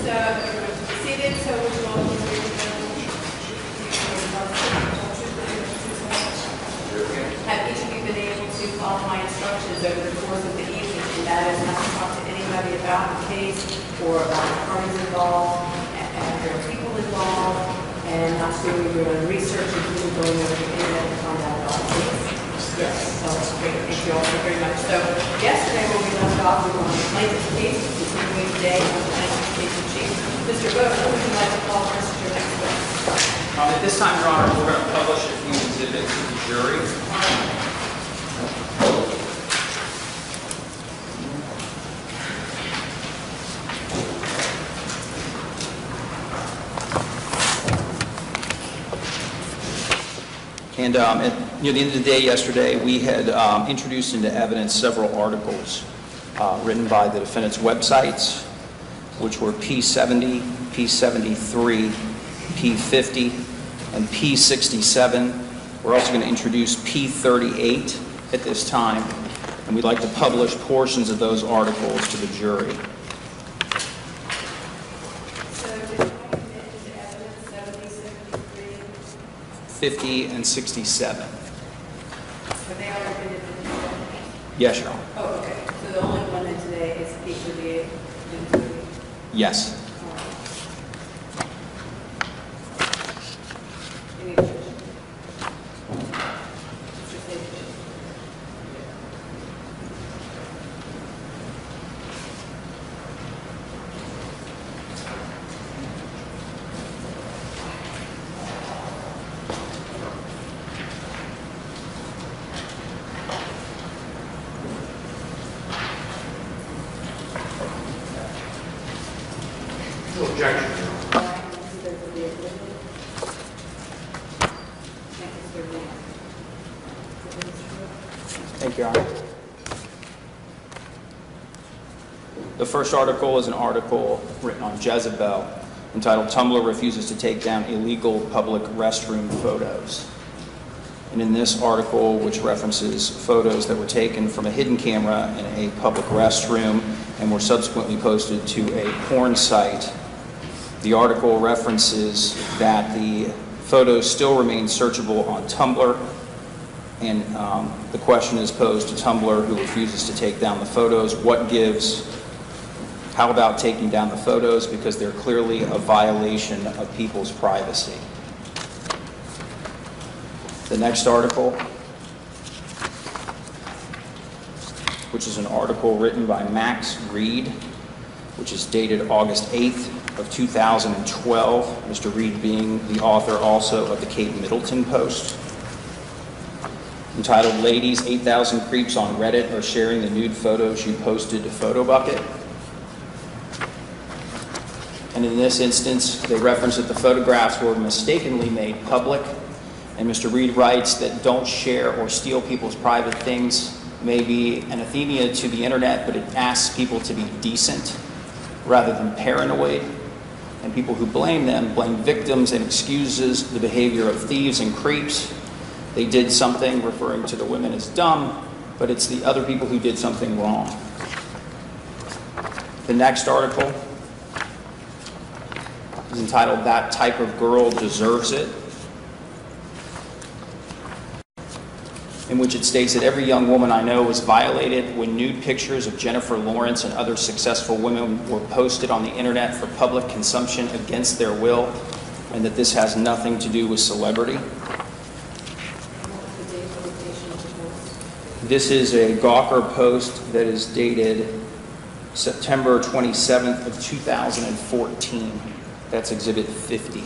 So everyone should be seated. So would you all please raise your hand? Have each of you been able to follow my instructions over the course of the evening? And that is not to talk to anybody about the case or about the parties involved, and there are people involved, and not doing your own research, including going over the internet to find out about the case. Yes. So that's great. Thank you all so very much. So yesterday when we left off, we were on the plaintiff's case, continuing today on the plaintiff's case in chief. Mr. Gawker, who would you like to call first as your next witness? At this time, Your Honor, we're going to publish a few exhibits to the jury. And near the end of the day yesterday, we had introduced into evidence several articles written by the defendant's websites, which were P70, P73, P50, and P67. We're also going to introduce P38 at this time, and we'd like to publish portions of those articles to the jury. So did you admit into evidence 70, 73? 50 and 67. Have they already been admitted? Yes, Your Honor. Oh, okay. So the only one in today is P38 and 30. Yes. Any objection? Mr. Davis? No objection. Thank you, Your Honor. The first article is an article written on Jezebel entitled "Tumblr Refuses to Take Down Illegal Public Restroom Photos." And in this article, which references photos that were taken from a hidden camera in a public restroom and were subsequently posted to a porn site, the article references that the photos still remain searchable on Tumblr, and the question is posed to Tumblr, who refuses to take down the photos. What gives? How about taking down the photos, because they're clearly a violation of people's privacy? The next article, which is an article written by Max Reed, which is dated August 8th of 2012, Mr. Reed being the author also of the Cape Middleton Post, entitled "Ladies, 8,000 Creeps on Reddit Are Sharing the Nude Photos You Posted to Photobucket." And in this instance, they reference that the photographs were mistakenly made public, and Mr. Reed writes that don't share or steal people's private things may be an anathema to the internet, but it asks people to be decent rather than paranoid. And people who blame them blame victims and excuses the behavior of thieves and creeps. They did something, referring to the women as dumb, but it's the other people who did something wrong. The next article is entitled "That Type of Girl Deserves It," in which it states that every young woman I know was violated when nude pictures of Jennifer Lawrence and other successful women were posted on the internet for public consumption against their will, and that this has nothing to do with celebrity. This is a Gawker post that is dated September 27th of 2014. That's Exhibit 50.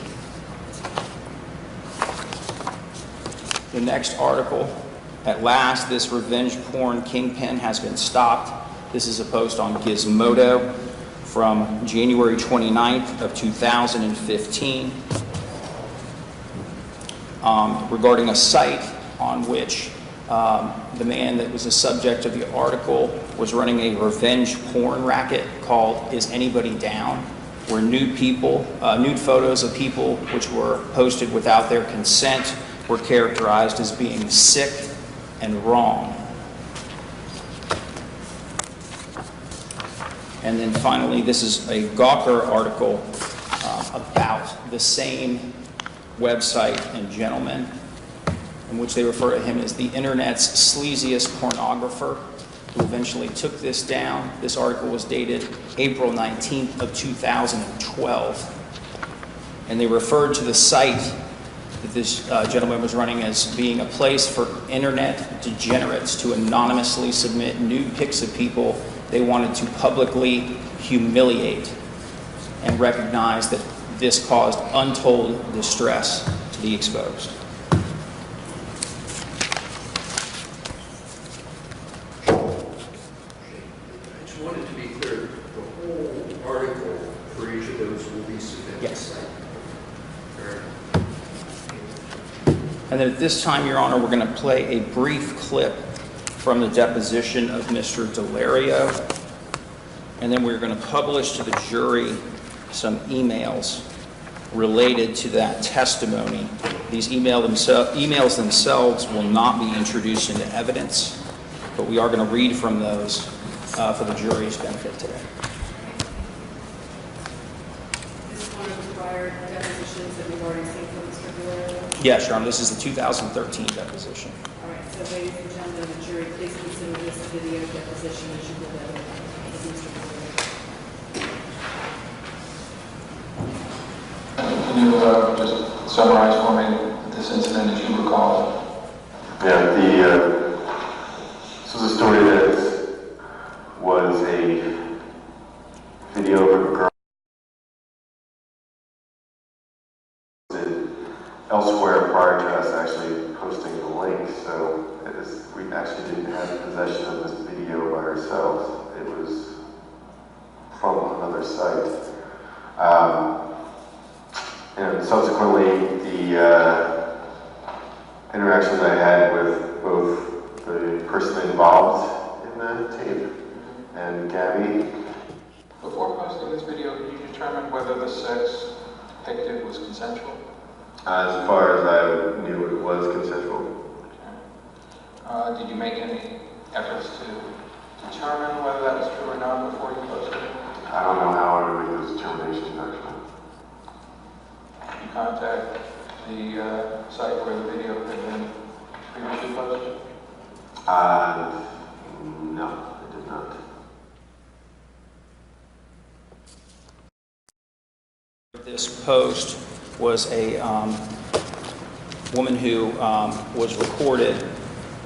The next article, "At last, this revenge porn kingpin has been stopped." This is a post on Gizmodo from January 29th of 2015 regarding a site on which the man that was the subject of the article was running a revenge porn racket called "Is Anybody Down?", where nude photos of people which were posted without their consent were characterized as being sick and wrong. And then finally, this is a Gawker article about the same website and gentleman, in which they refer to him as the internet's sleaziest pornographer, who eventually took this down. This article was dated April 19th of 2012. And they referred to the site that this gentleman was running as being a place for internet degenerates to anonymously submit nude pics of people they wanted to publicly humiliate, and recognized that this caused untold distress to the exposed. I just wanted to be clear, the whole article for each of those will be submitted. Yes. And then at this time, Your Honor, we're going to play a brief clip from the deposition of Mr. Valerio, and then we're going to publish to the jury some emails related to that testimony. These emails themselves will not be introduced into evidence, but we are going to read from those for the jury's benefit today. This is one of the prior depositions that we've already seen from Mr. Valerio. Yes, Your Honor, this is the 2013 deposition. All right, so ladies and gentlemen of the jury, please consider this a video deposition as you will of Mr. Valerio. Can you just summarize for me this incident as you recall? Yeah, this was a story that was a video of a girl elsewhere prior to us actually posting the link. So we actually didn't have possession of this video by ourselves. It was from another site. And subsequently, the interactions I had with both the person involved in the tape and Gabby. Before posting this video, did you determine whether the sex depicted was consensual? As far as I knew, it was consensual. Okay. Did you make any efforts to determine whether that was true or not before you posted it? I don't know how I would make those determinations, actually. Did you contact the site where the video had been previously posted? No, I did not. This post was a woman who was recorded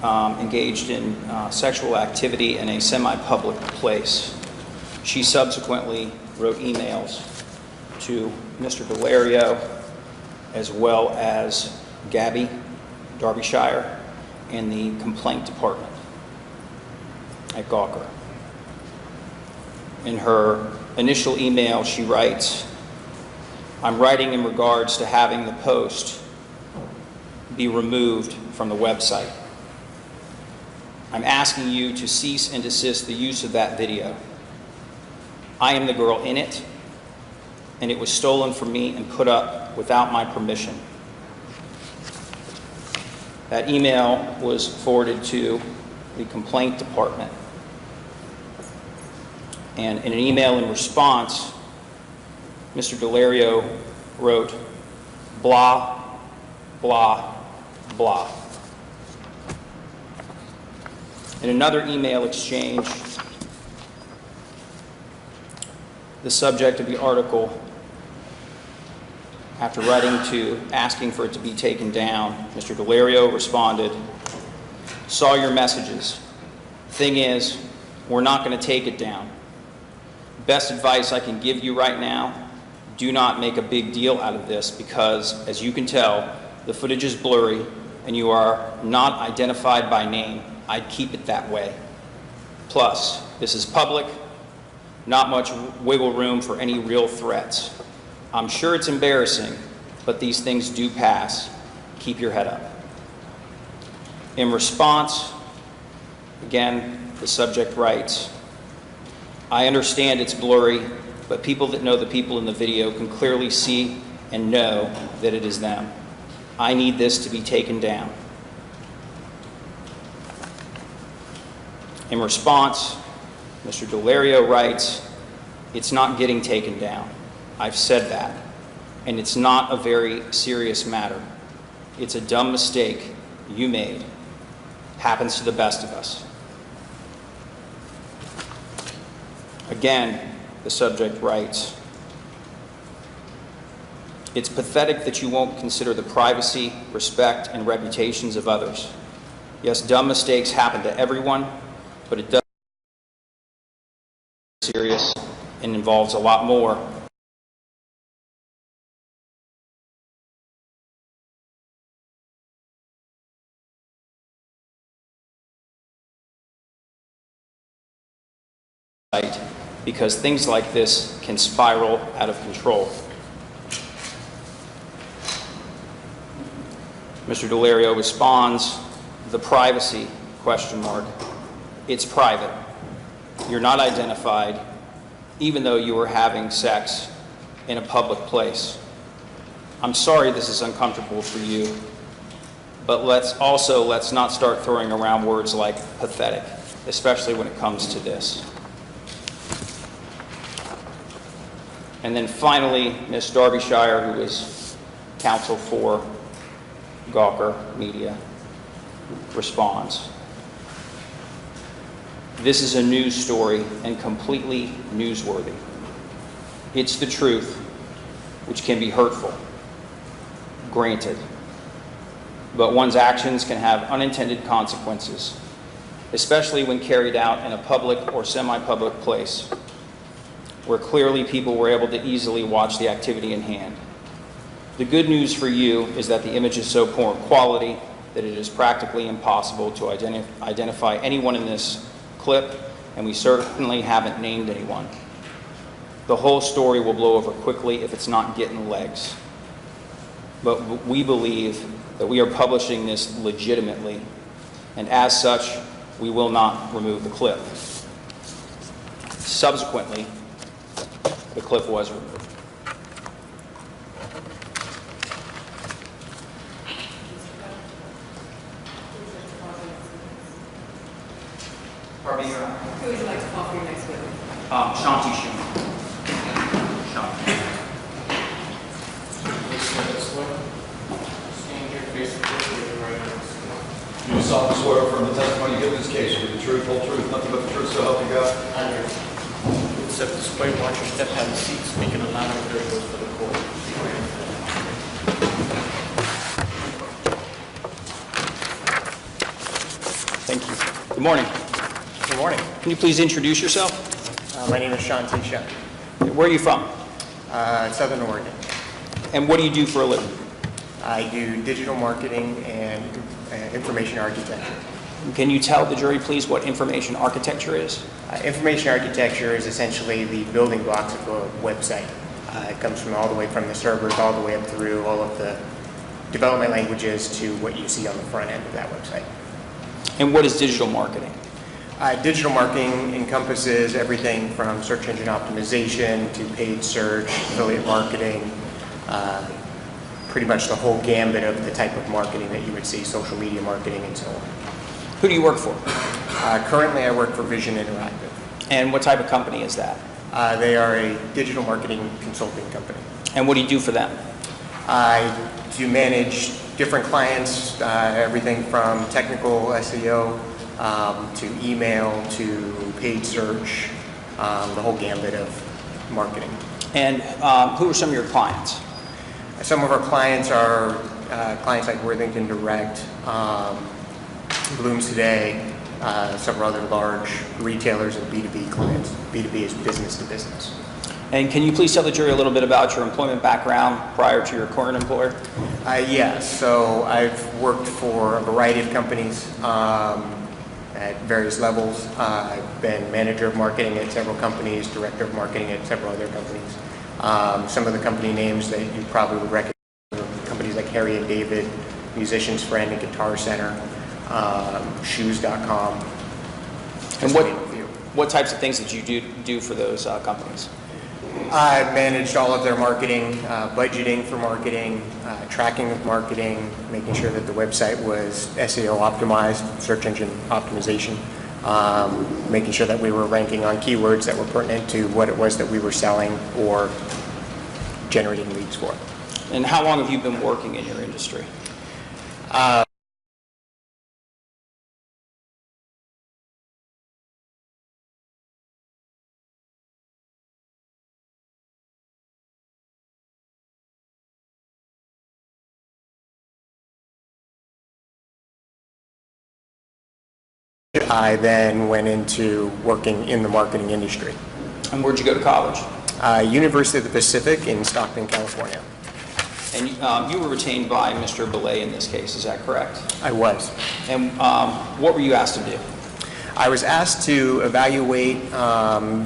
engaged in sexual activity in a semi-public place. She subsequently wrote emails to Mr. Valerio, as well as Gabby Derbyshire in the complaint department at Gawker. In her initial email, she writes, "I'm writing in regards to having the post be removed from the website. I'm asking you to cease and desist the use of that video. I am the girl in it, and it was stolen from me and put up without my permission." That email was forwarded to the complaint department. And in an email in response, Mr. Valerio wrote, blah, blah, blah. In another email exchange, the subject of the article, after asking for it to be taken down, Mr. Valerio responded, "Saw your messages. Thing is, we're not going to take it down. Best advice I can give you right now, do not make a big deal out of this because, as you can tell, the footage is blurry and you are not identified by name. I'd keep it that way. Plus, this is public, not much wiggle room for any real threats. I'm sure it's embarrassing, but these things do pass. Keep your head up." In response, again, the subject writes, "I understand it's blurry, but people that know the people in the video can clearly see and know that it is them. I need this to be taken down." In response, Mr. Valerio writes, It's not getting taken down. I've said that. And it's not a very serious matter. It's a dumb mistake you made. Happens to the best of us. Again, the subject writes, "It's pathetic that you won't consider the privacy, respect, and reputations of others. Yes, dumb mistakes happen to everyone, but it does serious and involves a lot more. Because things like this can spiral out of control." Mr. Valerio responds, "The privacy, ? It's private. You're not identified, even though you were having sex in a public place. I'm sorry this is uncomfortable for you, but let's not start throwing around words like pathetic, especially when it comes to this." And then finally, Ms. Darbyshire, who is counsel for Gawker Media, responds, "This is a news story and completely newsworthy. It's the truth, which can be hurtful, granted. But one's actions can have unintended consequences, especially when carried out in a public or semi-public place, where clearly people were able to easily watch the activity in hand. The good news for you is that the image is so poor in quality that it is practically impossible to identify anyone in this clip, and we certainly haven't named anyone. The whole story will blow over quickly if it's not getting legs. But we believe that we are publishing this legitimately, and as such, we will not remove the clip." Subsequently, the clip was removed. Pardon me, Your Honor? Who would you like to call for your next witness? Shanti Schumer. Shanti. Do you solemnly swear affirm the testimony you give in this case will be the truth, whole truth, nothing but the truth, so help you God? I do. Accept this way, watch your step, have a seat, speak in a loud and clear voice for the court. Thank you. Good morning. Good morning. Can you please introduce yourself? My name is Shanti Shah, Where are you from? Southern Oregon. And what do you do for a living? I do digital marketing and information architecture. Can you tell the jury, please, what information architecture is? Information architecture is essentially the building blocks of a website. It comes from all the way from the servers all the way up through all of the development languages to what you see on the front end of that website. And what is digital marketing? Digital marketing encompasses everything from search engine optimization to paid search, affiliate marketing, pretty much the whole gambit of the type of marketing that you would see, social media marketing and so on. Who do you work for? Currently I work for Vision Interactive. And what type of company is that? They are a digital marketing consulting company. And what do you do for them? I do manage different clients, everything from technical SEO to email to paid search, the whole gambit of marketing. And who are some of your clients? Some of our clients are clients like Worthington Direct, Blooms Today, several other large retailers and B2B clients. B2B is business to business. And can you please tell the jury a little bit about your employment background prior to your current employer? Yes, so I've worked for a variety of companies at various levels. I've been manager of marketing at several companies, director of marketing at several other companies. Some of the company names that you probably would recognize are companies like Harry and David, Musician's Friend and Guitar Center, shoes.com. And what types of things did you do for those companies? I managed all of their marketing, budgeting for marketing, tracking of marketing, making sure that the website was SEO optimized, search engine optimization, making sure that we were ranking on keywords that were pertinent to what it was that we were selling or generating leads for. And how long have you been working in your industry? I then went into working in the marketing industry. And where'd you go to college? University of the Pacific in Stockton, California. And you were retained by Mr. Belay in this case, is that correct? I was. And what were you asked to do? I was asked to evaluate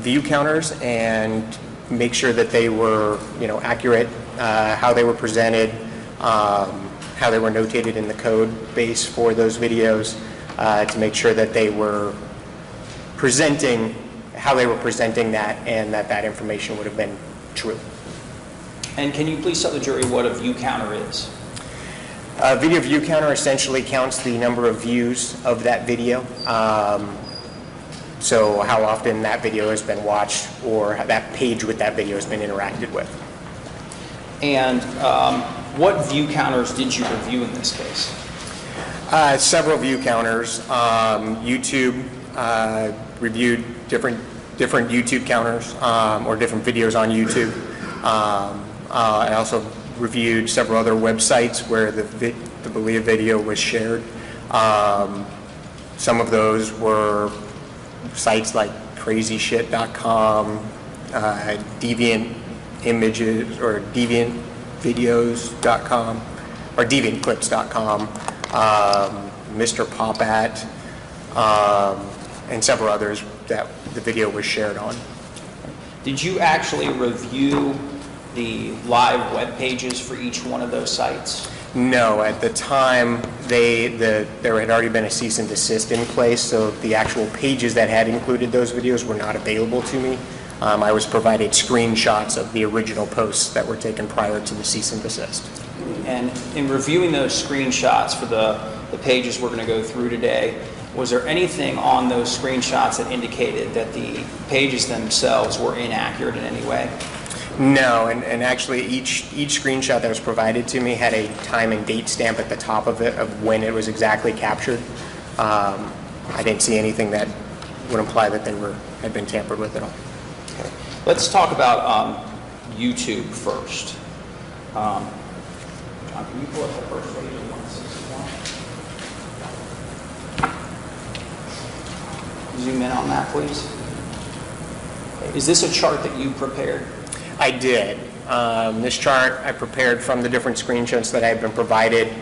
view counters and make sure that they were, accurate, how they were presented, how they were notated in the code base for those videos, to make sure that they were presenting how they were presenting that and that information would have been true. And can you please tell the jury what a view counter is? A video view counter essentially counts the number of views of that video. So how often that video has been watched or that page with that video has been interacted with. And what view counters did you review in this case? Several view counters. YouTube reviewed different YouTube counters or different videos on YouTube. I also reviewed several other websites where the Valerio video was shared. Some of those were sites like crazyshit.com, deviant images or deviantvideos.com or deviantclips.com, Mr. Popat, and several others that the video was shared on. Did you actually review the live web pages for each one of those sites? No, at the time there had already been a cease and desist in place, so the actual pages that had included those videos were not available to me. I was provided screenshots of the original posts that were taken prior to the cease and desist. And in reviewing those screenshots for the pages we're going to go through today, was there anything on those screenshots that indicated that the pages themselves were inaccurate in any way? No, and actually each screenshot that was provided to me had a time and date stamp at the top of it of when it was exactly captured. I didn't see anything that would imply that they had been tampered with at all. Okay. Let's talk about YouTube first. John, can you pull up the first page of 161? Zoom in on that, please. Is this a chart that you prepared? I did. This chart I prepared from the different screenshots that I've been provided.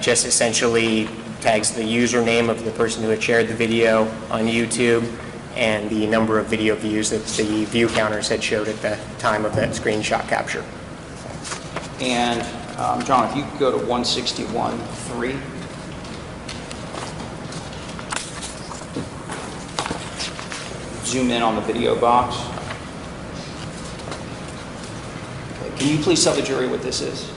Just essentially tags the username of the person who had shared the video on YouTube and the number of video views that the view counters had showed at the time of that screenshot capture. And John, if you could go to 161.3. Zoom in on the video box. Okay. Can you please tell the jury what this is?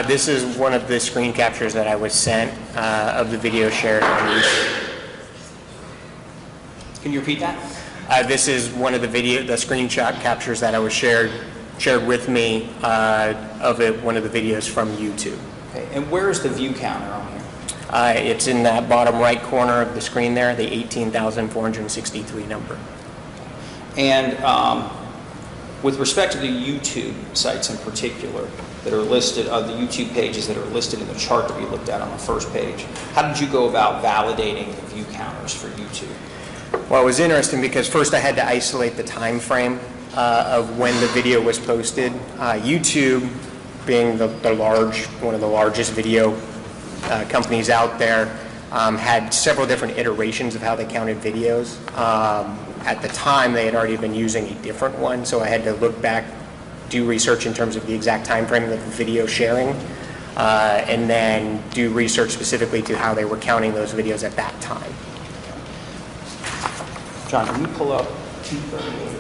This is one of the screen captures that I was sent of the video shared on YouTube. Can you repeat that? This is one of the screenshot captures that I was shared with me of one of the videos from YouTube. Okay. And where is the view counter on here? It's in that bottom right corner of the screen there, the 18,463 number. And with respect to the YouTube sites in particular that are listed, the YouTube pages that are listed in the chart that we looked at on the first page, how did you go about validating the view counters for YouTube? Well, it was interesting because first I had to isolate the time frame of when the video was posted. YouTube, being one of the largest video companies out there, had several different iterations of how they counted videos. At the time, they had already been using a different one, so I had to look back, do research in terms of the exact time frame of the video sharing, and then do research specifically to how they were counting those videos at that time. John, can you pull up 238?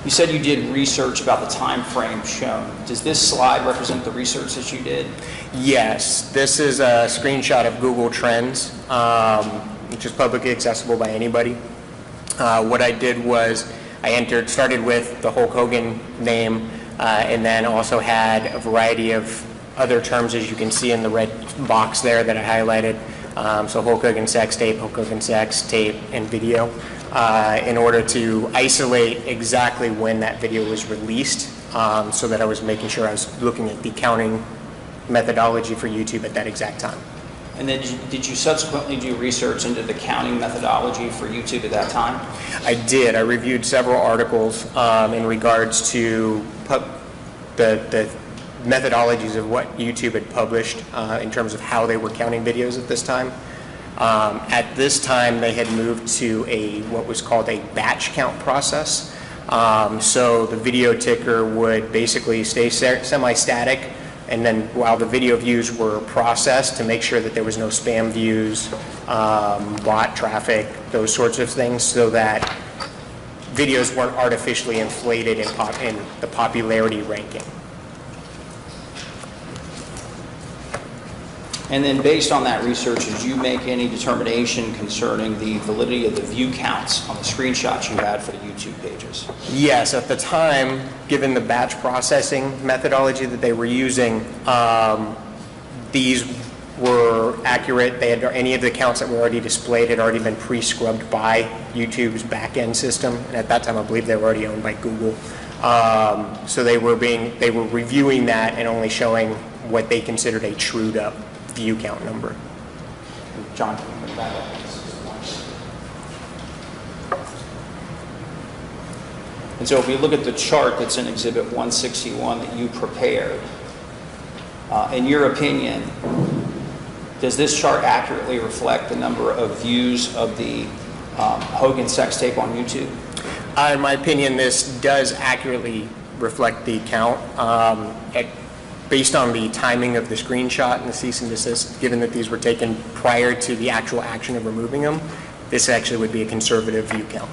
You said you did research about the time frame shown. Does this slide represent the research that you did? Yes, this is a screenshot of Google Trends, which is publicly accessible by anybody. What I did was I started with the Hulk Hogan name, and then also had a variety of other terms, as you can see in the red box there that I highlighted. So Hulk Hogan sex tape, Hulk Hogan sex tape, and video, in order to isolate exactly when that video was released, so that I was making sure I was looking at the counting methodology for YouTube at that exact time. And then did you subsequently do research into the counting methodology for YouTube at that time? I did. I reviewed several articles in regards to the methodologies of what YouTube had published in terms of how they were counting videos at this time. At this time, they had moved to what was called a batch count process. So the video ticker would basically stay semi-static, and then while the video views were processed to make sure that there was no spam views, bot traffic, those sorts of things, so that videos weren't artificially inflated in the popularity ranking. And then based on that research, did you make any determination concerning the validity of the view counts on the screenshots you had for the YouTube pages? Yes, at the time, given the batch processing methodology that they were using, these were accurate. They had any of the counts that were already displayed had already been pre-scrubbed by YouTube's back-end system, and at that time, I believe they were already owned by Google. So they were reviewing that and only showing what they considered a trued-up view count number. John, can you bring that up? And so if we look at the chart that's in Exhibit 161 that you prepared, in your opinion, does this chart accurately reflect the number of views of the Hogan sex tape on YouTube? In my opinion, this does accurately reflect the count. Based on the timing of the screenshot and the cease and desist, given that these were taken prior to the actual action of removing them, this actually would be a conservative view count.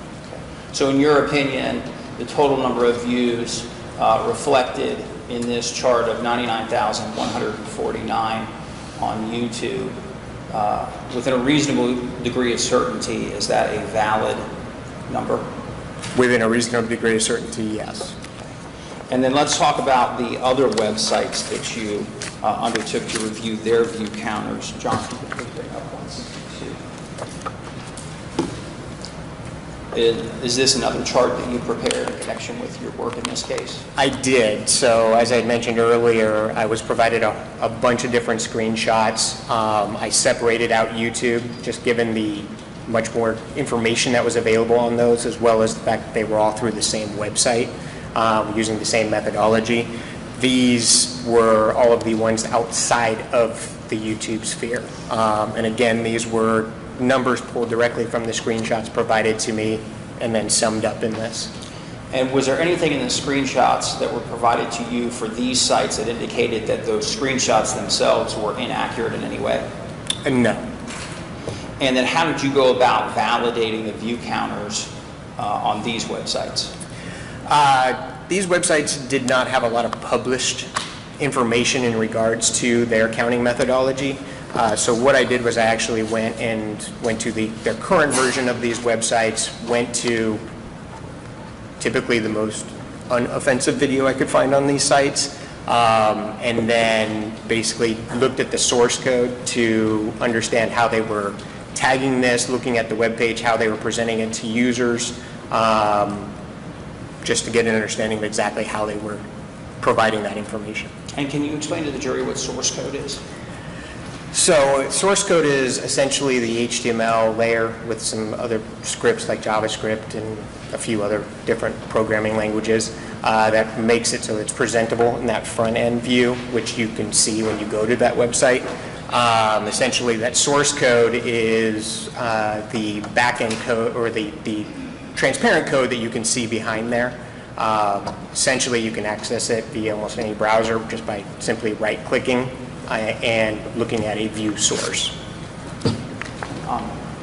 So in your opinion, the total number of views reflected in this chart of 99,149 on YouTube, within a reasonable degree of certainty, is that a valid number? Within a reasonable degree of certainty, yes. And then let's talk about the other websites that you undertook to review their view counters. John, can you please bring up 162? Is this another chart that you prepared in connection with your work in this case? I did. So as I mentioned earlier, I was provided a bunch of different screenshots. I separated out YouTube, just given the much more information that was available on those, as well as the fact that they were all through the same website. Using the same methodology. These were all of the ones outside of the YouTube sphere. And again, these were numbers pulled directly from the screenshots provided to me and then summed up in this. And was there anything in the screenshots that were provided to you for these sites that indicated that those screenshots themselves were inaccurate in any way? No. And then how did you go about validating the view counters on these websites? These websites did not have a lot of published information in regards to their counting methodology. So what I did was I actually went to their current version of these websites, went to typically the most unoffensive video I could find on these sites, and then basically looked at the source code to understand how they were tagging this, looking at the web page, how they were presenting it to users, just to get an understanding of exactly how they were providing that information. And can you explain to the jury what source code is? So source code is essentially the HTML layer with some other scripts like JavaScript and a few other different programming languages that makes it so it's presentable in that front end view, which you can see when you go to that website. Essentially, that source code is the back-end code or the transparent code that you can see behind there. Essentially, you can access it via almost any browser just by simply right-clicking and looking at a view source.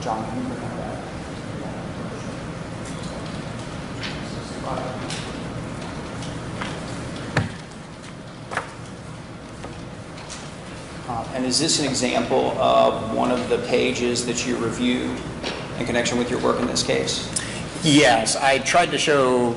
John, can you bring that back? And is this an example of one of the pages that you reviewed in connection with your work in this case? Yes, I tried to show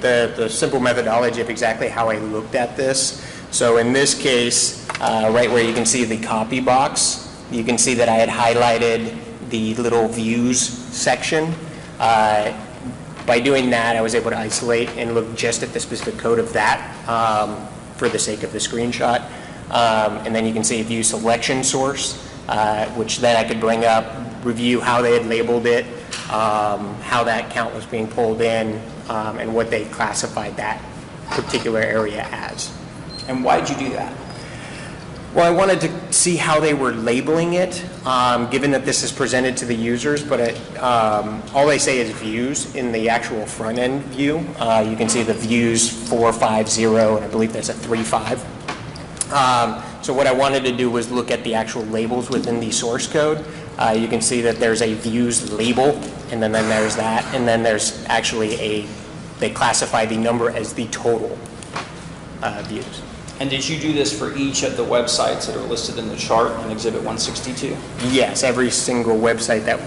the simple methodology of exactly how I looked at this. So in this case, right where you can see the copy box, you can see that I had highlighted the little views section. By doing that, I was able to isolate and look just at the specific code of that for the sake of the screenshot. And then you can see view selection source, which then I could bring up, review how they had labeled it, how that count was being pulled in, and what they classified that particular area as. And why did you do that? Well, I wanted to see how they were labeling it, given that this is presented to the users, but all they say is views in the actual front-end view. You can see the views 450, and I believe that's a 35. So what I wanted to do was look at the actual labels within the source code. You can see that there's a views label, and then there's that, and then there's actually they classify the number as the total views. And did you do this for each of the websites that are listed in the chart in Exhibit 162? Yes, every single website that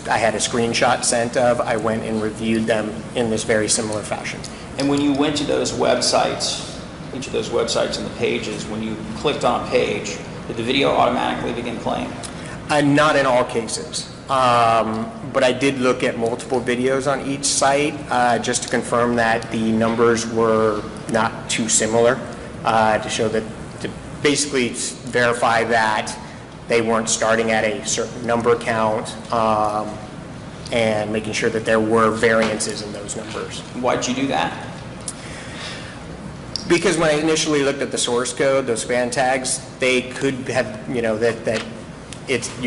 I had a screenshot sent of, I went and reviewed them in this very similar fashion. And when you went to those websites, each of those websites and the pages, when you clicked on a page, did the video automatically begin playing? Not in all cases, but I did look at multiple videos on each site just to confirm that the numbers were not too similar, to show that, to basically verify that they weren't starting at a certain number count, and making sure that there were variances in those numbers. Why did you do that? Because when I initially looked at the source code, those span tags, they could have, you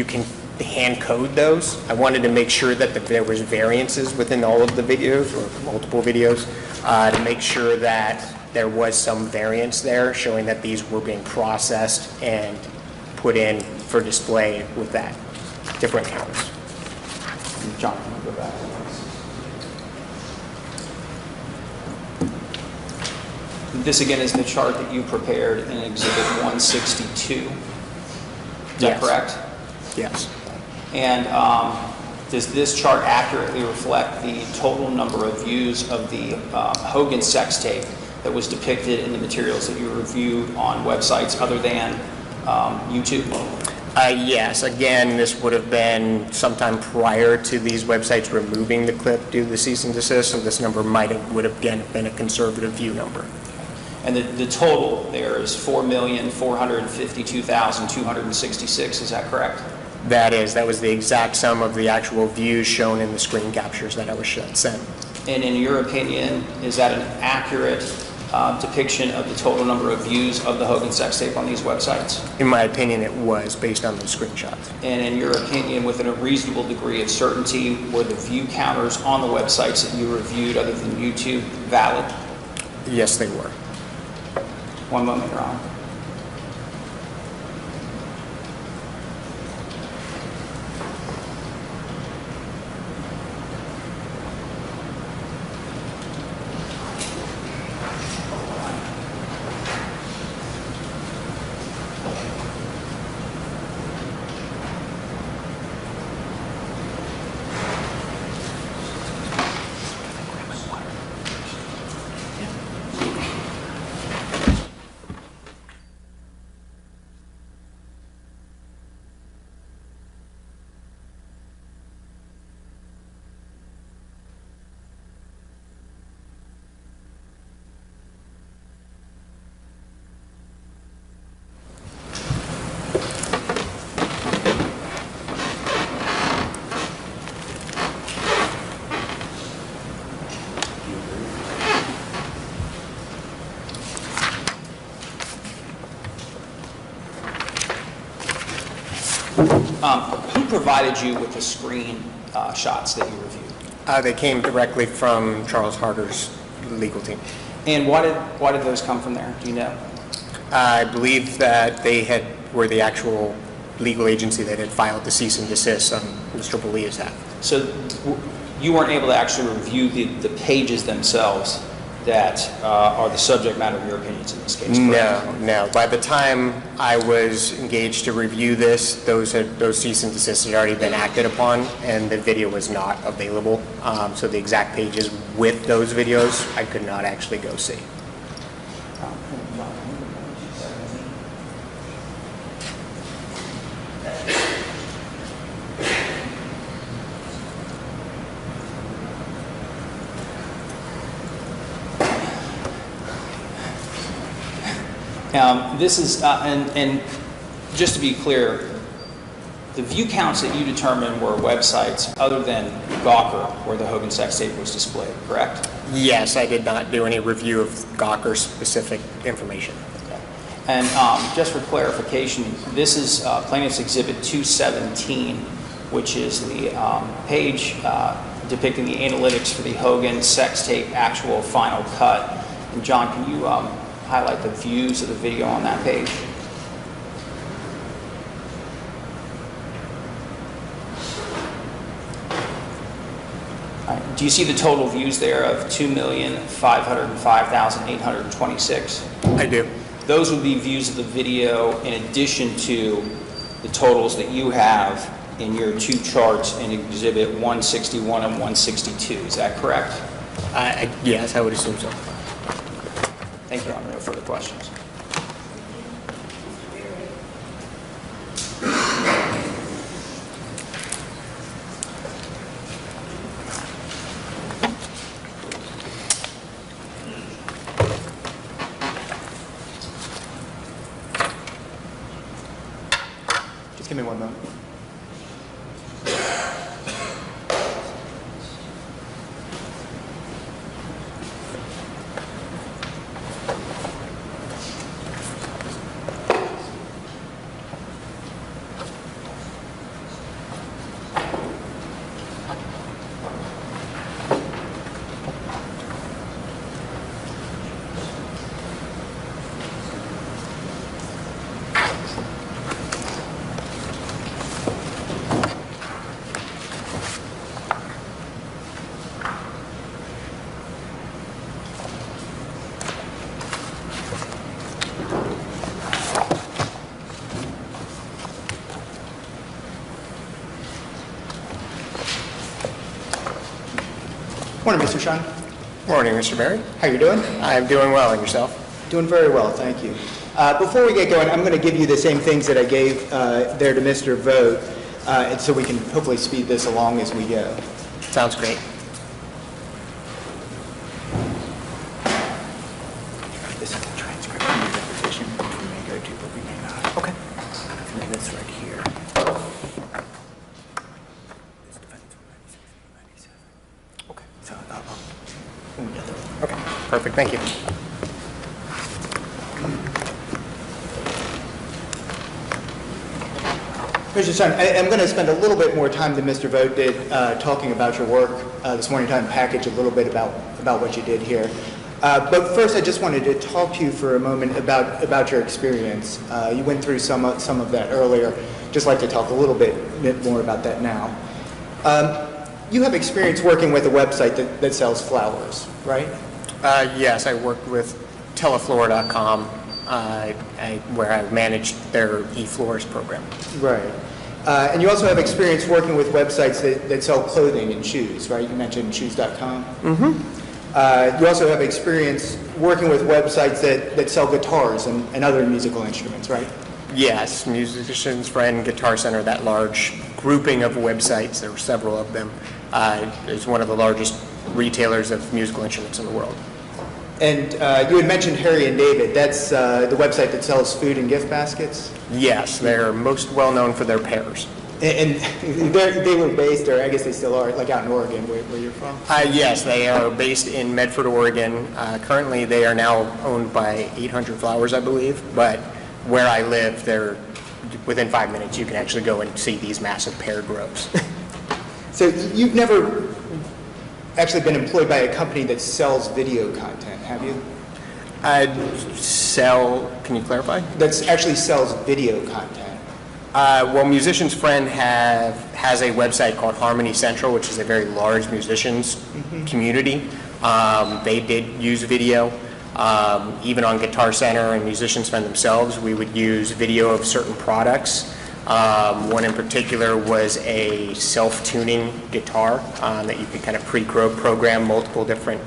can hand code those. I wanted to make sure that there was variances within all of the videos or multiple videos, to make sure that there was some variance there showing that these were being processed and put in for display with that different counts. John, can you go back? This again is the chart that you prepared in Exhibit 162. Is that correct? Yes. And does this chart accurately reflect the total number of views of the Hogan sex tape that was depicted in the materials that you reviewed on websites other than YouTube? Yes. Again, this would have been sometime prior to these websites removing the clip due to the cease and desist, so this number would have again been a conservative view number. And the total there is 4,452,266, is that correct? That was the exact sum of the actual views shown in the screen captures that I was sent. And in your opinion, is that an accurate depiction of the total number of views of the Hogan sex tape on these websites? In my opinion, it was, based on those screenshots. And in your opinion, within a reasonable degree of certainty, were the view counters on the websites that you reviewed other than YouTube valid? Yes, they were. One moment, Your Honor. Who provided you with the screen shots that you reviewed? They came directly from Charles Harder's legal team. And why did those come from there? Do you know? I believe that they were the actual legal agency that had filed the cease and desist on Mr. Bolia's half. So you weren't able to actually review the pages themselves that are the subject matter of your opinions in this case, correct? No. By the time I was engaged to review this, those cease and desists had already been acted upon, and the video was not available. So the exact pages with those videos, I could not actually go see. This is, and just to be clear, the view counts that you determined were websites other than Gawker, where the Hogan sex tape was displayed, correct? Yes, I did not do any review of Gawker specific information. Okay. And just for clarification, this is Plaintiff's Exhibit 217, which is the page depicting the analytics for the Hogan sex tape actual final cut. And John, can you highlight the views of the video on that page? All right. Do you see the total views there of 2,505,826? I do. Those would be views of the video in addition to the totals that you have in your two charts in Exhibit 161 and 162. Is that correct? Yes, I would assume so. Thank you. No further questions. Just give me one moment. Morning, Mr. Sean. Morning, Mr. Berry. How you doing? I'm doing well, and yourself? Doing very well, thank you. Before we get going, I'm going to give you the same things that I gave there to Mr. Vogt, and so we can hopefully speed this along as we go. Sounds great. This is the transcript from the deposition. We may go to, but we may not. Okay. And then this right here. This defendant's from 96 and 97. Okay. So, Okay, perfect. Thank you. Mr. Son, I'm going to spend a little bit more time than Mr. Vogt did talking about your work this morning, trying to package a little bit about what you did here. But first, I just wanted to talk to you for a moment about your experience. You went through some of that earlier. Just like to talk a little bit more about that now. You have experience working with a website that sells flowers, right? Yes, I worked with Teleflora.com, where I managed their eFloors program. Right. And you also have experience working with websites that sell clothing and shoes, right? You mentioned shoes.com. Mm-hmm. You also have experience working with websites that sell guitars and other musical instruments, right? Yes, Musician's Friend, Guitar Center, that large grouping of websites, there were several of them, is one of the largest retailers of musical instruments in the world. And you had mentioned Harry and David. That's the website that sells food and gift baskets? Yes, they're most well known for their pears. And they were based, or I guess they still are, like out in Oregon, where you're from? Yes, they are based in Medford, Oregon. Currently, they are now owned by 800 Flowers, I believe. But where I live, they're within 5 minutes. You can actually go and see these massive pear groves. So you've never actually been employed by a company that sells video content, have you? Can you clarify? That actually sells video content. Well, Musician's Friend has a website called Harmony Central, which is a very large musicians community. They did use video. Even on Guitar Center and Musicians Fund themselves, we would use video of certain products. One in particular was a self-tuning guitar that you could kind of pre-program multiple different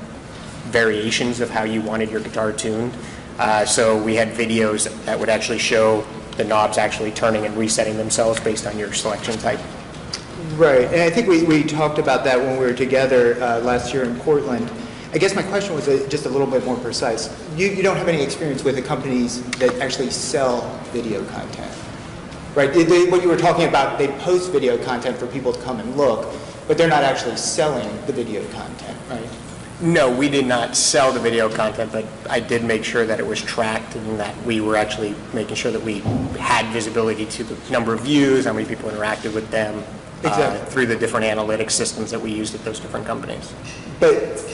variations of how you wanted your guitar tuned. So we had videos that would actually show the knobs actually turning and resetting themselves based on your selection type. Right, and I think we talked about that when we were together last year in Portland. I guess my question was just a little bit more precise. You don't have any experience with the companies that actually sell video content, right? What you were talking about, they post video content for people to come and look, but they're not actually selling the video content, right? No, we did not sell the video content, but I did make sure that it was tracked and that we were actually making sure that we had visibility to the number of views, how many people interacted with them, exactly. Through the different analytics systems that we used at those different companies. But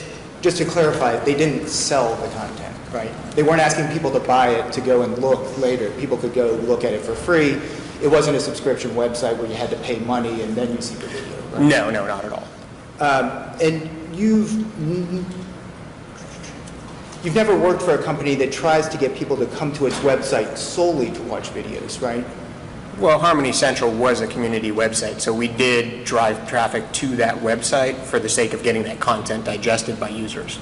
just to clarify, they didn't sell the content, right? They weren't asking people to buy it to go and look later. People could go look at it for free. It wasn't a subscription website where you had to pay money and then you see the video, right? No, not at all. And you've never worked for a company that tries to get people to come to its website solely to watch videos, right? Well, Harmony Central was a community website, so we did drive traffic to that website for the sake of getting that content digested by users.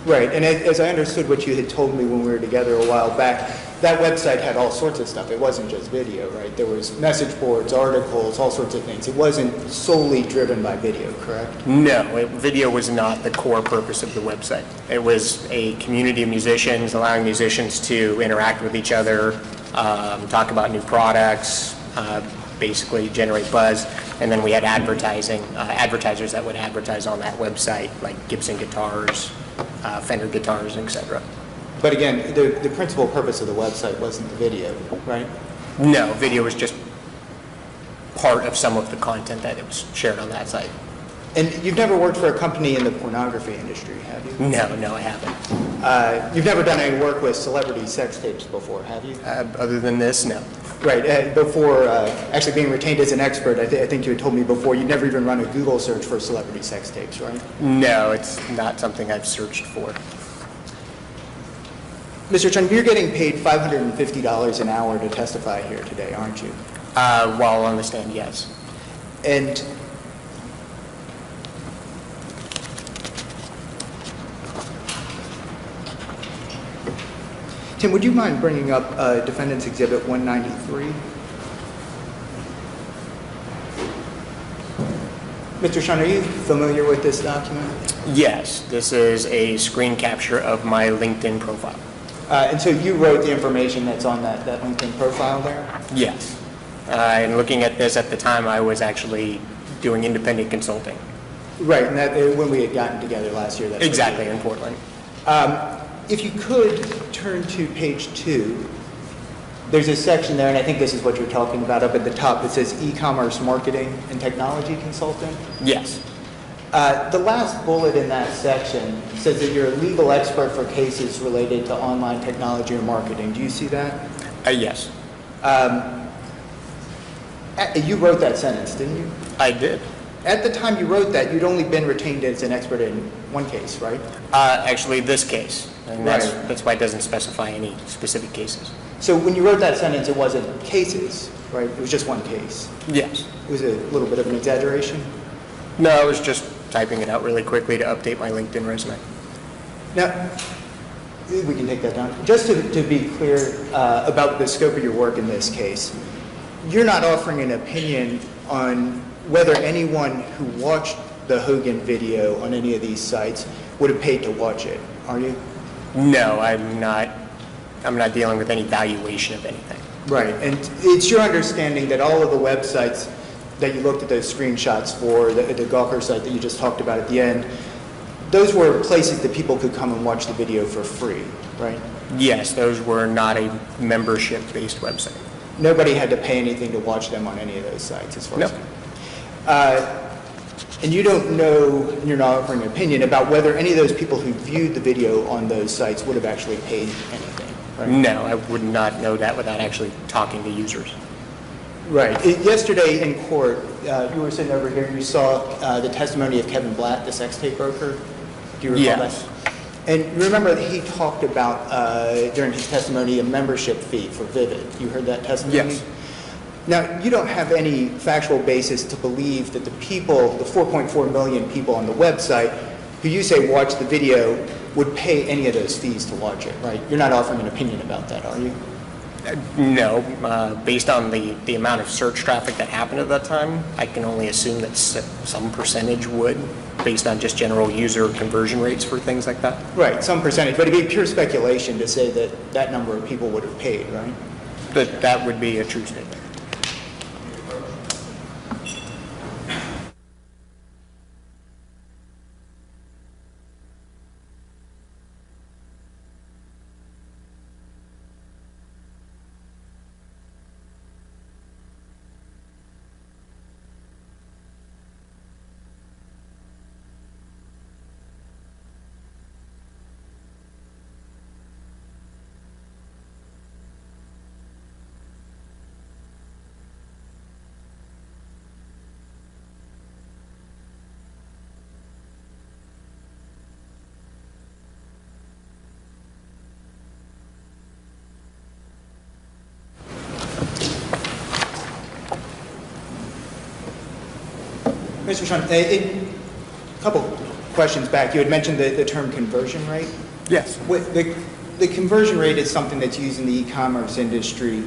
Right, and as I understood what you had told me when we were together a while back, that website had all sorts of stuff. It wasn't just video, right? There was message boards, articles, all sorts of things. It wasn't solely driven by video, correct? No, video was not the core purpose of the website. It was a community of musicians, allowing musicians to interact with each other, talk about new products, basically generate buzz, and then we had advertisers that would advertise on that website, like Gibson guitars, Fender guitars, etc. But again, the principal purpose of the website wasn't the video, right? No, video was just part of some of the content that it was shared on that site. And you've never worked for a company in the pornography industry, have you? No, I haven't. You've never done any work with celebrity sex tapes before, have you? Other than this, no. Right. Before actually being retained as an expert, I think you had told me before, you'd never even run a Google search for celebrity sex tapes, right? No, it's not something I've searched for. Mr. Chung, you're getting paid $550 an hour to testify here today, aren't you? While on the stand, yes. And Tim, would you mind bringing up Defendant's Exhibit 193? Mr. Shun, are you familiar with this document? Yes, this is a screen capture of my LinkedIn profile. And so you wrote the information that's on that LinkedIn profile there? Yes. And looking at this at the time, I was actually doing independent consulting. Right, and that when we had gotten together last year. That's exactly, in Portland. If you could turn to page 2, there's a section there, and I think this is what you're talking about up at the top. It says e-commerce marketing and technology consultant. Yes. The last bullet in that section says that you're a legal expert for cases related to online technology or marketing. Do you see that? Yes. You wrote that sentence, didn't you? I did. At the time you wrote that, you'd only been retained as an expert in one case, right? Actually, this case. And Right. that's why it doesn't specify any specific cases. So when you wrote that sentence, it wasn't cases, right? It was just one case. Yes. It was a little bit of an exaggeration. No, I was just typing it out really quickly to update my LinkedIn resume. Now, we can take that down. Just to be clear about the scope of your work in this case, you're not offering an opinion on whether anyone who watched the Hogan video on any of these sites would have paid to watch it, are you? No, I'm not dealing with any valuation of anything. Right, and it's your understanding that all of the websites that you looked at those screenshots for, the Gawker site that you just talked about at the end, those were places that people could come and watch the video for free, right? Yes, those were not a membership-based website. Nobody had to pay anything to watch them on any of those sites, as far as and you don't know, you're not offering an opinion about whether any of those people who viewed the video on those sites would have actually paid anything, right? No, I would not know that without actually talking to users. Right. Yesterday in court, you were sitting over here, you saw the testimony of Kevin Blatt, the sex tape broker. Do you recall Yes. that? And remember that he talked about, during his testimony, a membership fee for Vivid. You heard that testimony? Yes. Now, you don't have any factual basis to believe that the people, the 4.4 million people on the website, who you say watch the video, would pay any of those fees to watch it, right? You're not offering an opinion about that, are you? No, based on the amount of search traffic that happened at that time, I can only assume that some percentage would, based on just general user conversion rates for things like that. Right, some percentage, but it'd be pure speculation to say that that number of people would have paid, right? That would be a true statement. Mr. Sean, a couple questions back. You had mentioned the term conversion rate. Yes. The conversion rate is something that's used in the e-commerce industry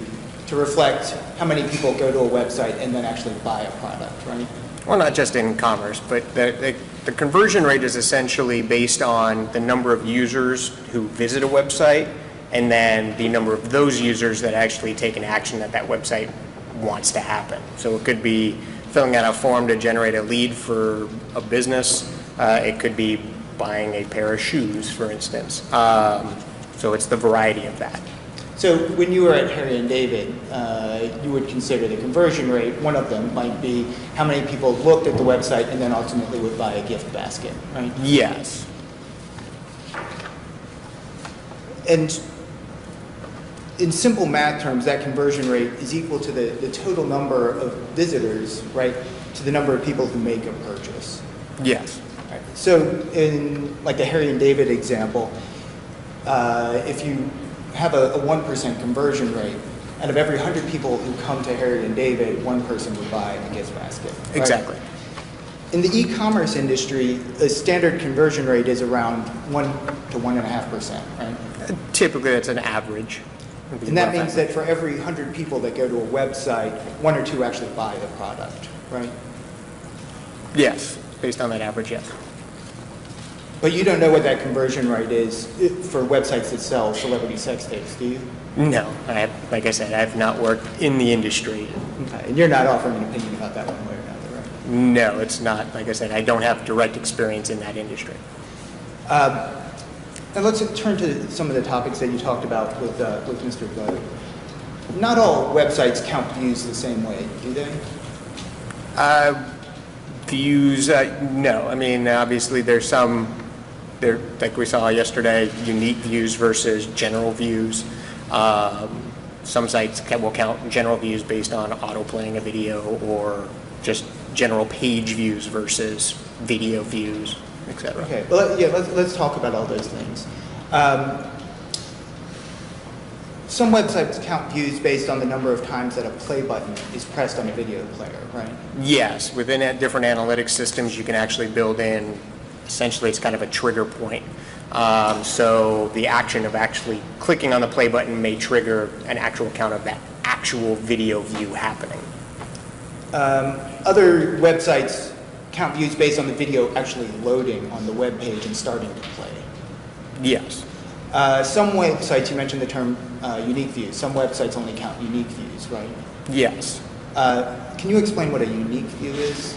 to reflect how many people go to a website and then actually buy a product, right? Well, not just in commerce, but the conversion rate is essentially based on the number of users who visit a website and then the number of those users that actually take an action that website wants to happen. So it could be filling out a form to generate a lead for a business. It could be buying a pair of shoes, for instance. So it's the variety of that. So when you were at Harry and David, you would consider the conversion rate, one of them might be how many people looked at the website and then ultimately would buy a gift basket, right? Yes. And in simple math terms, that conversion rate is equal to the total number of visitors, right, to the number of people who make a purchase. Yes. Right. So in like the Harry and David example, if you have a 1% conversion rate, out of every 100 people who come to Harry and David, one person would buy a gift basket. Right? Exactly. In the e-commerce industry, a standard conversion rate is around 1 to 1.5%, right? Typically, that's an average. And that means that for every 100 people that go to a website, 1 or 2 actually buy the product, right? Yes, based on that average, yes. But you don't know what that conversion rate is for websites that sell celebrity sex tapes, do you? No, like I said, I have not worked in the industry. Okay. And you're not offering an opinion about that one way or another, right? No, it's not. Like I said, I don't have direct experience in that industry. Now let's turn to some of the topics that you talked about with Mr. Vogt. Not all websites count views the same way, do they? Views, no. I mean, obviously there's like we saw yesterday, unique views versus general views. Some sites will count general views based on auto-playing a video or just general page views versus video views, etc. Okay, well, yeah, let's talk about all those things. Some websites count views based on the number of times that a play button is pressed on a video player, right? Yes, within different analytics systems, you can actually build in, essentially it's kind of a trigger point. So the action of actually clicking on the play button may trigger an actual count of that actual video view happening. Other websites count views based on the video actually loading on the web page and starting to play. Yes. Some websites, you mentioned the term unique views. Some websites only count unique views, right? Yes. Can you explain what a unique view is?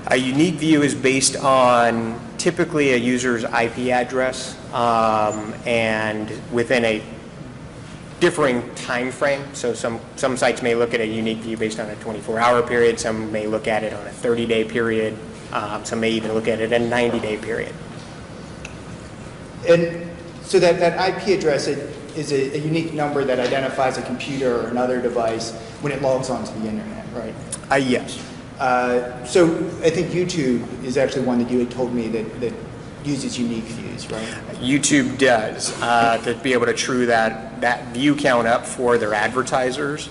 A unique view is based on typically a user's IP address and within a differing time frame. So some sites may look at a unique view based on a 24-hour period. Some may look at it on a 30-day period. Some may even look at it in a 90-day period. And so that IP address is a unique number that identifies a computer or another device when it logs onto the internet, right? Yes. So I think YouTube is actually one that you had told me that uses unique views, right? YouTube does, to be able to true that view count up for their advertisers.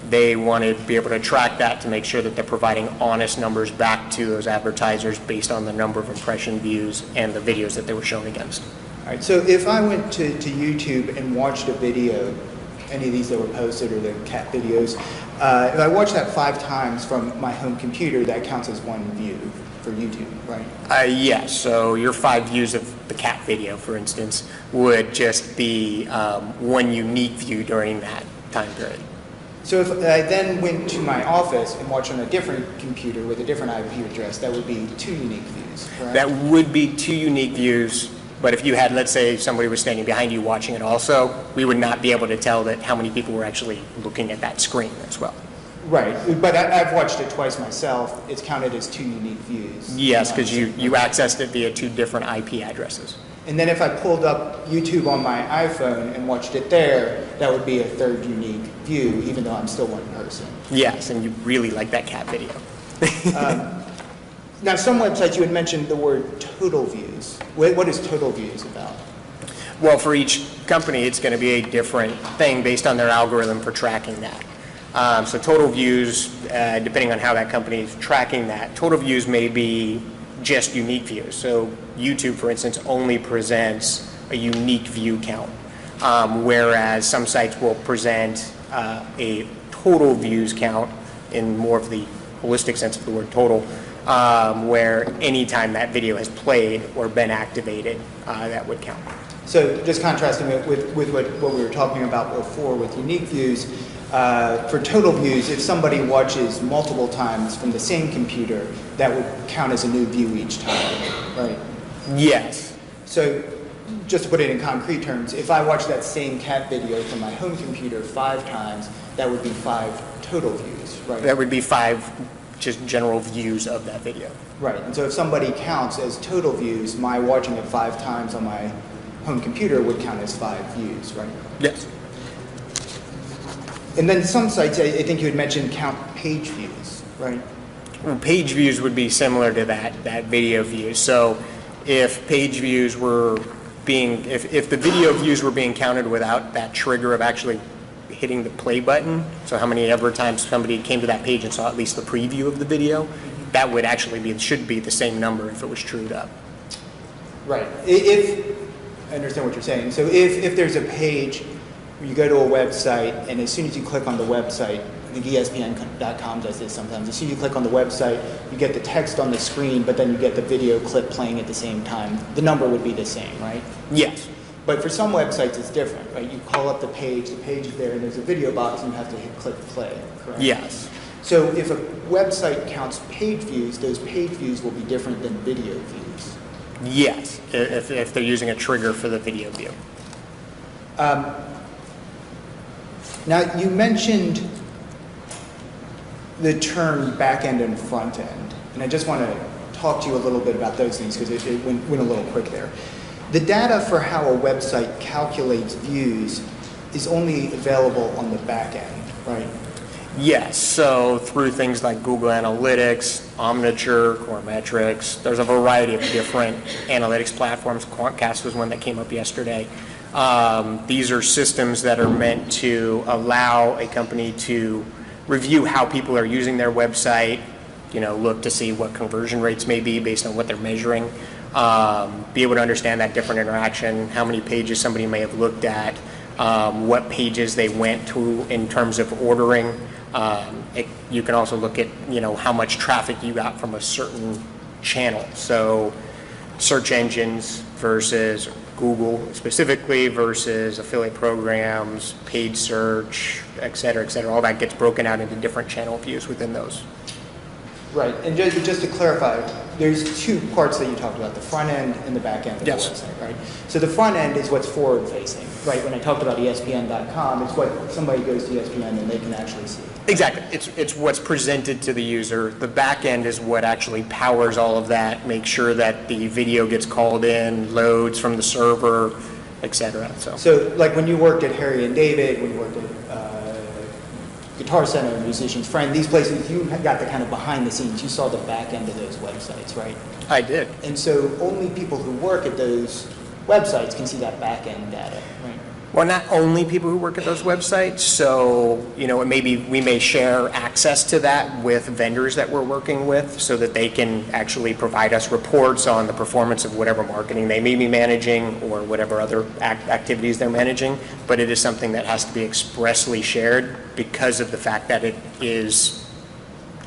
They want to be able to track that to make sure that they're providing honest numbers back to those advertisers based on the number of impression views and the videos that they were shown against. All right, so if I went to YouTube and watched a video, any of these that were posted or the cat videos, if I watched that 5 times from my home computer, that counts as one view for YouTube, right? Yes, so your 5 views of the cat video, for instance, would just be one unique view during that time period. So if I then went to my office and watched on a different computer with a different IP address, that would be 2 unique views, correct? That would be 2 unique views, but if you had, let's say, somebody was standing behind you watching it also, we would not be able to tell that how many people were actually looking at that screen as well. Right, but I've watched it twice myself. It's counted as 2 unique views. Yes, because you accessed it via 2 different IP addresses. And then if I pulled up YouTube on my iPhone and watched it there, that would be a 3rd unique view, even though I'm still one person. Yes, and you really like that cat video. Now, some websites you had mentioned the word total views. What is total views about? Well, for each company, it's going to be a different thing based on their algorithm for tracking that. So total views, depending on how that company is tracking that, total views may be just unique views. So YouTube, for instance, only presents a unique view count, whereas some sites will present a total views count in more of the holistic sense of the word total, where any time that video has played or been activated, that would count. So just contrasting it with what we were talking about before with unique views, for total views, if somebody watches multiple times from the same computer, that would count as a new view each time, right? Yes. So just to put it in concrete terms, if I watch that same cat video from my home computer 5 times, that would be 5 total views, right? That would be 5 just general views of that video. Right, and so if somebody counts as total views, my watching it 5 times on my home computer would count as 5 views, right? Yes. And then some sites, I think you had mentioned, count page views, right? Well, page views would be similar to that video view. So if page views were being, if the video views were being counted without that trigger of actually hitting the play button, so how many ever times somebody came to that page and saw at least the preview of the video, that would actually be, should be the same number if it was trued up. Right. If I understand what you're saying. So if there's a page where you go to a website and as soon as you click on the website, I think ESPN.com does this sometimes. As soon as you click on the website, you get the text on the screen, but then you get the video clip playing at the same time. The number would be the same, right? Yes. But for some websites, it's different, right? You call up the page is there, and there's a video box, and you have to click play, correct? Yes. So if a website counts page views, those page views will be different than video views. Yes, if they're using a trigger for the video view. Now, you mentioned the term back-end and front-end, and I just want to talk to you a little bit about those things because it went a little quick there. The data for how a website calculates views is only available on the back end, right? Yes, so through things like Google Analytics, Omniture, Core Metrics, there's a variety of different analytics platforms. Quantcast was one that came up yesterday. These are systems that are meant to allow a company to review how people are using their website, look to see what conversion rates may be based on what they're measuring, be able to understand that different interaction, how many pages somebody may have looked at, what pages they went to in terms of ordering. You can also look at, how much traffic you got from a certain channel. So search engines versus Google specifically versus affiliate programs, paid search, et cetera, all that gets broken out into different channel views within those. Right, and just to clarify, there's 2 parts that you talked about, the front end and the back end of the website, right? So the front end is what's forward-facing, right? When I talked about ESPN.com, it's what somebody goes to ESPN and they can actually see. Exactly, it's what's presented to the user. The back end is what actually powers all of that, makes sure that the video gets called in, loads from the server, et cetera. So like when you worked at Harry and David, when you worked at Guitar Center, Musician's Friend, these places, you got the kind of behind the scenes, you saw the back end of those websites, right? I did. And so only people who work at those websites can see that back end data, right? Well, not only people who work at those websites, so, maybe we may share access to that with vendors that we're working with so that they can actually provide us reports on the performance of whatever marketing they may be managing or whatever other activities they're managing. But it is something that has to be expressly shared because of the fact that it is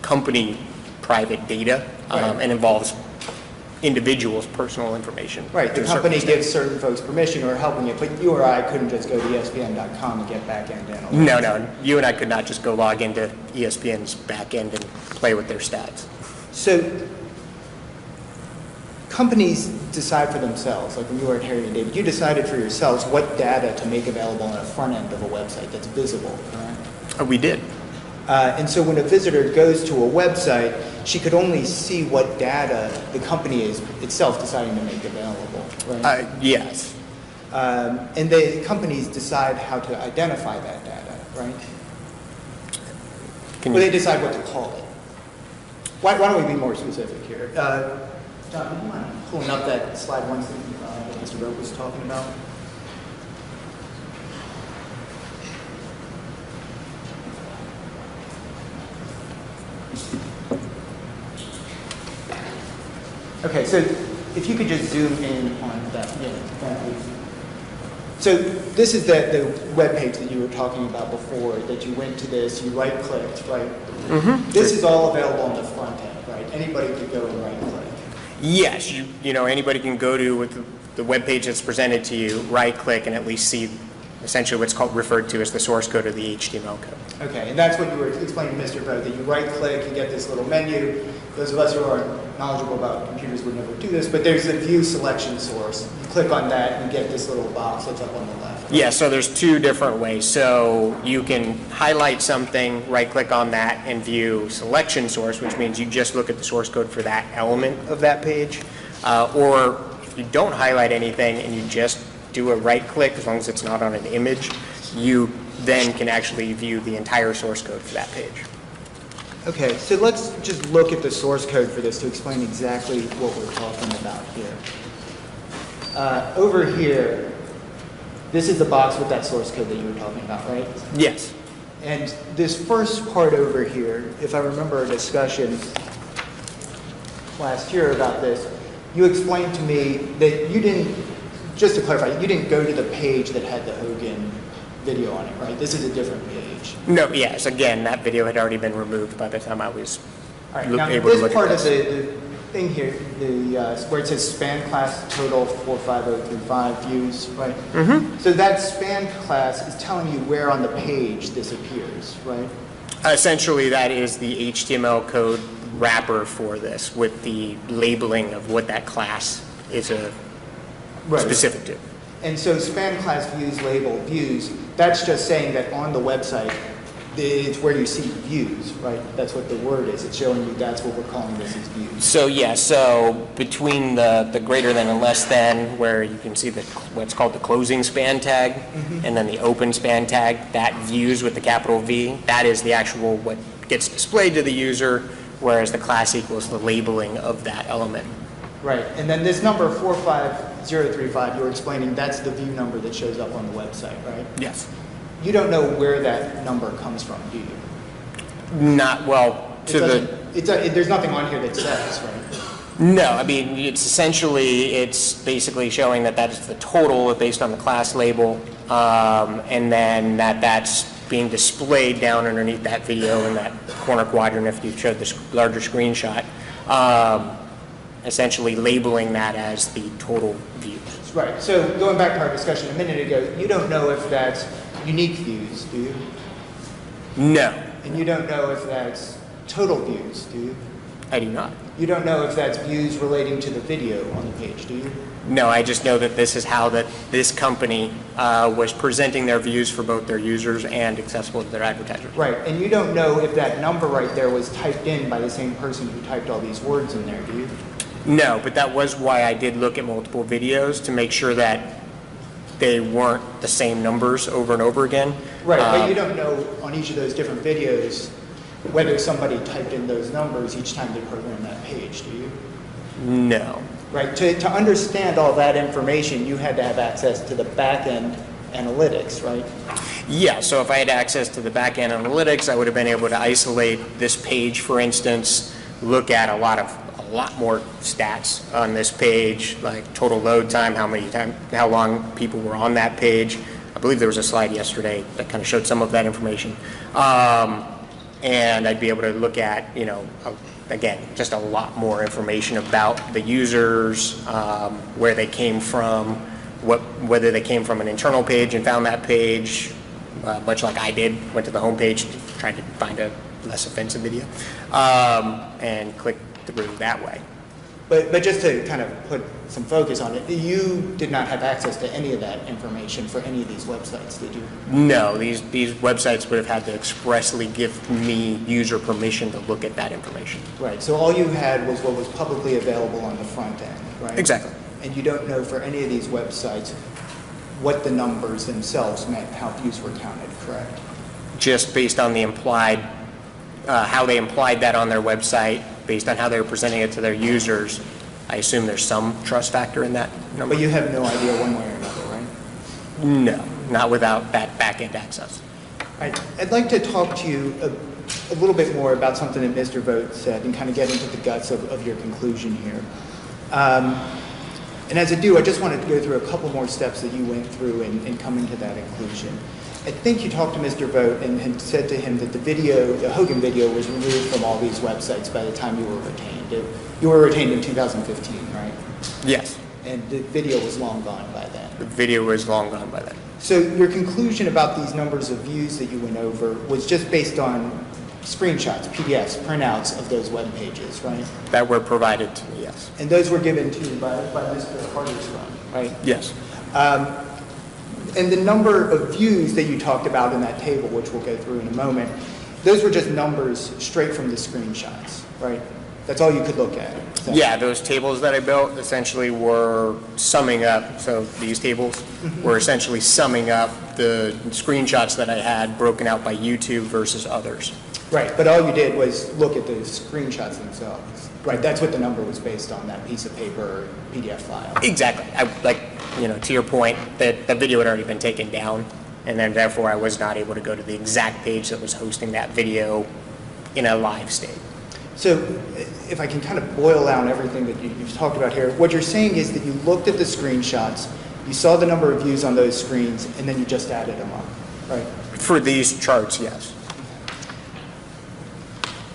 company private data and involves individuals' personal information. Right, the company gives certain folks permission or helping it, but you or I couldn't just go to ESPN.com and get back-end analytics. No, you and I could not just go log into ESPN's back-end and play with their stats. So companies decide for themselves, like when you were at Harry and David, you decided for yourselves what data to make available on a front end of a website that's visible, correct? We did. And so when a visitor goes to a website, she could only see what data the company is itself deciding to make available, right? Yes. And the companies decide how to identify that data, right? They decide what to call it. Why don't we be more specific here? John, would you mind pulling up that slide one that Mr. Vogt was talking about? Okay, so if you could just zoom in on that. So this is the web page that you were talking about before, that you went to this, you right-clicked, right? Mm-hmm. This is all available on the front end, right? Anybody could go and right-click. Yes, anybody can go to the web page that's presented to you, right-click, and at least see essentially what's referred to as the source code or the HTML code. Okay, and that's what you were explaining to Mr. Vogt, that you right-click, you get this little menu. Those of us who are knowledgeable about computers would never do this, but there's a view selection source. You click on that and you get this little box that's up on the left. Right? Yeah, so there's two different ways. So you can highlight something, right-click on that, and view selection source, which means you just look at the source code for that element of that page. Or if you don't highlight anything and you just do a right-click, as long as it's not on an image, you then can actually view the entire source code for that page. Okay, so let's just look at the source code for this to explain exactly what we're talking about here. Over here, this is the box with that source code that you were talking about, right? Yes. And this first part over here, if I remember a discussion last year about this, you explained to me that you didn't, just to clarify, you didn't go to the page that had the Hogan video on it, right? This is a different page. No, yes. Again, that video had already been removed by the time I was able to look at this. This part of the thing here, where it says span class total 45035 views, right? Mm-hmm. So that span class is telling you where on the page this appears, right? Essentially, that is the HTML code wrapper for this, with the labeling of what that class is specific to. And so span class views label views, that's just saying that on the website, it's where you see views, right? That's what the word is. It's showing you that's what we're calling this as views. So yeah, so between the greater than and less than, where you can see what's called the closing span tag, mm-hmm. and then the open span tag, that views with the capital V, that is the actual what gets displayed to the user, whereas the class equals the labeling of that element. Right, and then this number 45035, you were explaining that's the view number that shows up on the website, right? Yes. You don't know where that number comes from, do you? Not, well, there's nothing on here that says, right? No, I mean, it's basically showing that that's the total based on the class label, and then that's being displayed down underneath that video in that corner quadrant if you showed this larger screenshot. Essentially labeling that as the total views. Right, so going back to our discussion a minute ago, you don't know if that's unique views, do you? No. And you don't know if that's total views, do you? I do not. You don't know if that's views relating to the video on the page, do you? No, I just know that this is how this company was presenting their views for both their users and accessible to their advertisers. Right, and you don't know if that number right there was typed in by the same person who typed all these words in there, do you? No, but that was why I did look at multiple videos to make sure that they weren't the same numbers over and over again. Right, but you don't know on each of those different videos whether somebody typed in those numbers each time they programmed that page, do you? No. Right, to understand all that information, you had to have access to the back-end analytics, right? Yeah, so if I had access to the back-end analytics, I would have been able to isolate this page, for instance, look at a lot more stats on this page, like total load time, how long people were on that page. I believe there was a slide yesterday that kind of showed some of that information. And I'd be able to look at, again, just a lot more information about the users, where they came from, whether they came from an internal page and found that page, much like I did, went to the home page, tried to find a less offensive video, and clicked through that way. But just to kind of put some focus on it, you did not have access to any of that information for any of these websites, did you? No, these websites would have had to expressly give me user permission to look at that information. Right, so all you had was what was publicly available on the front end, right? Exactly. And you don't know for any of these websites what the numbers themselves meant, how views were counted, correct? Just based on the implied, how they implied that on their website, based on how they were presenting it to their users, I assume there's some trust factor in that number. But you have no idea one way or another, right? No, not without that back-end access. I'd like to talk to you a little bit more about something that Mr. Vogt said and kind of get into the guts of your conclusion here. And as I do, I just wanted to go through a couple more steps that you went through in coming to that conclusion. I think you talked to Mr. Vogt and had said to him that the Hogan video was removed from all these websites by the time you were retained. You were retained in 2015, right? Yes. And the video was long gone by then. The video was long gone by then. So your conclusion about these numbers of views that you went over was just based on screenshots, PDFs, printouts of those web pages, right? That were provided to me, yes. And those were given to you by Mr. Harder's firm, right? Yes. And the number of views that you talked about in that table, which we'll go through in a moment, those were just numbers straight from the screenshots, right? That's all you could look at. Yeah, those tables that I built essentially were summing up, so these tables were essentially summing up the screenshots that I had broken out by YouTube versus others. Right, but all you did was look at the screenshots themselves, right? That's what the number was based on, that piece of paper or PDF file. Exactly. To your point, that the video had already been taken down, and then therefore I was not able to go to the exact page that was hosting that video in a live state. So if I can kind of boil down everything that you've talked about here, what you're saying is that you looked at the screenshots, you saw the number of views on those screens, and then you just added them up, right? For these charts, yes.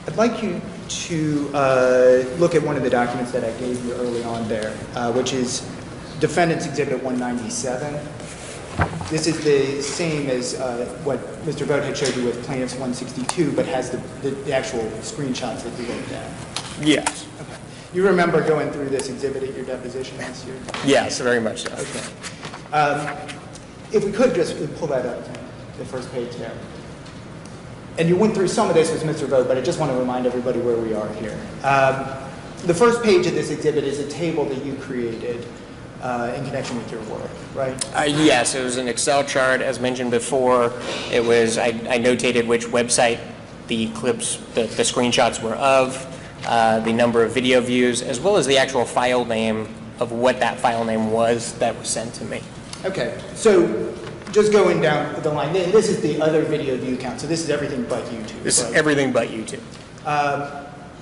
I'd like you to look at one of the documents that I gave you early on there, which is Defendant's Exhibit 197. This is the same as what Mr. Vogt had showed you with Plaintiff's 162, but has the actual screenshots that you looked at. Yes. Okay. You remember going through this exhibit at your deposition last year? Yes, very much so. Okay. If we could just pull that up, the first page there. And you went through some of this with Mr. Vogt, but I just want to remind everybody where we are here. The first page of this exhibit is a table that you created in connection with your work, right? Yes, it was an Excel chart, as mentioned before. It was, I notated which website the clips, the screenshots were of, the number of video views, as well as the actual file name of what that file name was that was sent to me. Okay, so just going down the line, this is the other video view count, so this is everything but YouTube. This is everything but YouTube.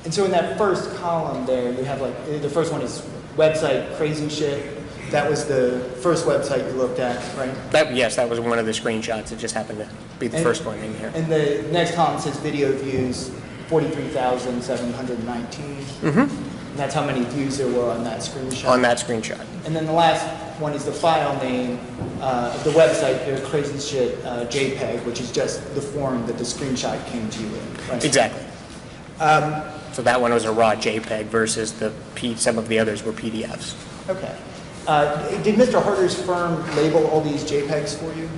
And so in that first column there, you have the first one is website crazy shit. That was the first website you looked at, right? Yes, that was one of the screenshots. It just happened to be the first one in here. And the next column says video views, 43,719. Mm-hmm. And that's how many views there were on that screenshot. On that screenshot. And then the last one is the file name of the website, the crazy shit JPEG, which is just the form that the screenshot came to you in. Right? Exactly. So that one was a raw JPEG versus some of the others were PDFs. Okay. Did Mr. Harder's firm label all these JPEGs for you?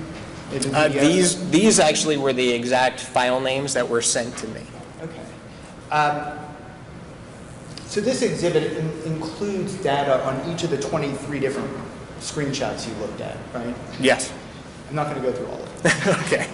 These actually were the exact file names that were sent to me. Okay. So this exhibit includes data on each of the 23 different screenshots you looked at, right? Yes. I'm not going to go through all of them. Okay.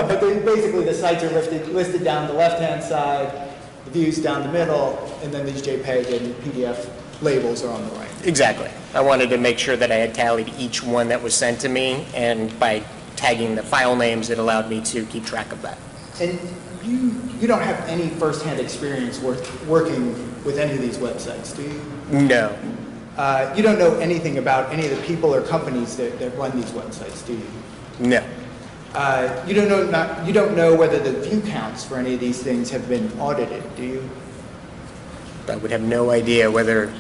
But then basically the sites are listed down the left-hand side, the views down the middle, and then these JPEG and PDF labels are on the right. Exactly. I wanted to make sure that I had tallied each one that was sent to me, and by tagging the file names, it allowed me to keep track of that. And you don't have any first-hand experience working with any of these websites, do you? No. You don't know anything about any of the people or companies that run these websites, do you? No. You don't know whether the view counts for any of these things have been audited, do you? I would have no idea whether,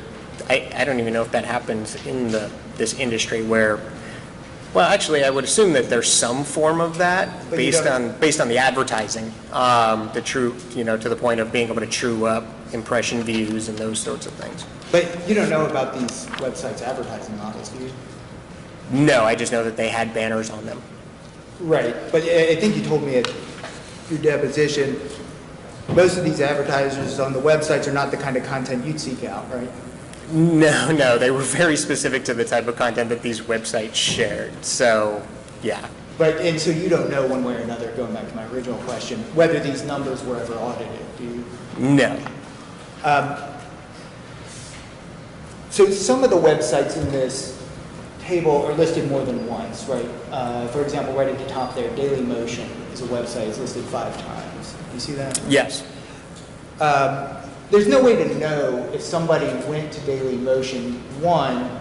I don't even know if that happens in this industry where, well, actually, I would assume that there's some form of that But based on the advertising, the true, to the point of being able to true up impression views and those sorts of things. But you don't know about these websites' advertising models, do you? No, I just know that they had banners on them. Right, but I think you told me at your deposition, most of these advertisers on the websites are not the kind of content you'd seek out, right? No, they were very specific to the type of content that these websites shared, so, yeah. And so you don't know one way or another, going back to my original question, whether these numbers were ever audited, do you? No. So some of the websites in this table are listed more than once, right? For example, right at the top there, Daily Motion is a website. It's listed 5 times. You see that? Yes. There's no way to know if somebody went to Daily Motion 1,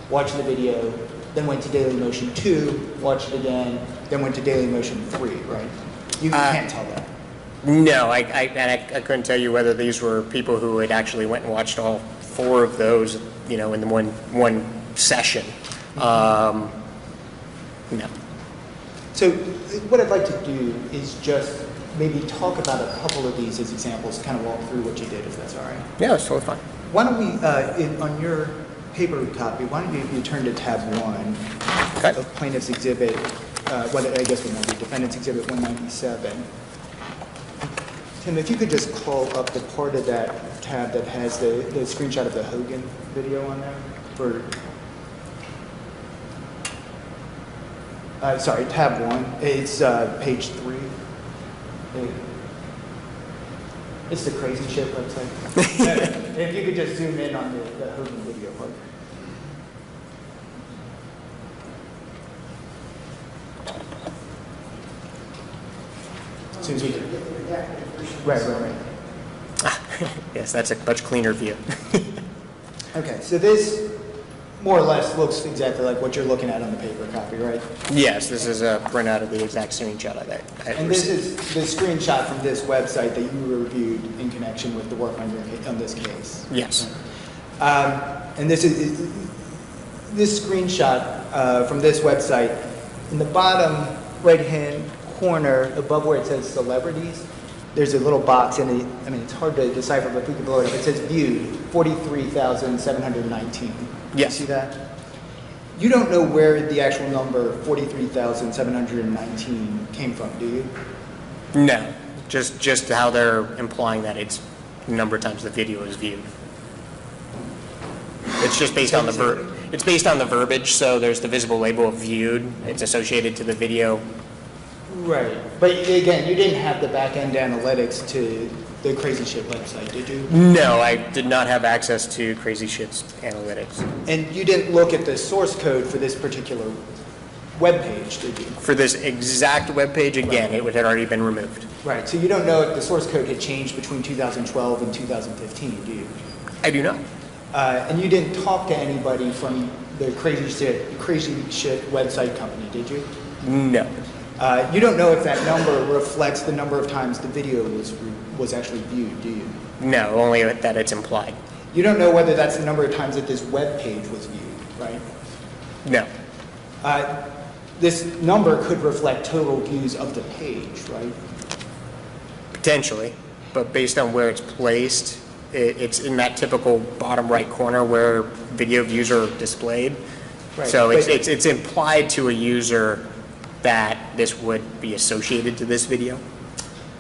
watched the video, then went to Daily Motion 2, watched it again, then went to Daily Motion 3, right? You can't tell that. No, I couldn't tell you whether these were people who had actually went and watched all 4 of those, in the one session. No. So what I'd like to do is just maybe talk about a couple of these as examples, kind of walk through what you did, if that's all right. Yeah, that's totally fine. Why don't we, on your paper copy, why don't you turn to tab 1 of Plaintiff's Exhibit, I guess it might be Defendant's Exhibit 197. Tim, if you could just call up the part of that tab that has the screenshot of the Hogan video on there for... sorry, tab 1. It's page 3. It's the crazy shit website. If you could just zoom in on the Hogan video part. As soon as we can. Right. Yes, that's a much cleaner view. Okay, so this more or less looks exactly like what you're looking at on the paper copy, right? Yes, this is a printout of the exact screenshot of that. And this is the screenshot from this website that you reviewed in connection with the work on this case. Yes. And this screenshot from this website, in the bottom right-hand corner, above where it says celebrities, there's a little box, and it's hard to decipher, but if we can blow it up, it says viewed, 43,719. Yes. You see that? You don't know where the actual number 43,719 came from, do you? No, just how they're implying that it's the number of times the video is viewed. It's just based on the It's based on the verbiage, so there's the visible label of viewed. It's associated to the video. Right. But again, you didn't have the back-end analytics to the Crazy Shit website, did you? No, I did not have access to Crazy Shit's analytics. And you didn't look at the source code for this particular web page, did you? For this exact web page, again, it had already been removed. Right. So you don't know if the source code had changed between 2012 and 2015, do you? I do not. And you didn't talk to anybody from the Crazy Shit website company, did you? No. You don't know if that number reflects the number of times the video was actually viewed, do you? No, only that it's implied. You don't know whether that's the number of times that this web page was viewed, right? No. This number could reflect total views of the page, right? Potentially, but based on where it's placed, it's in that typical bottom right corner where video views are displayed. Right. So it's implied to a user that this would be associated to this video.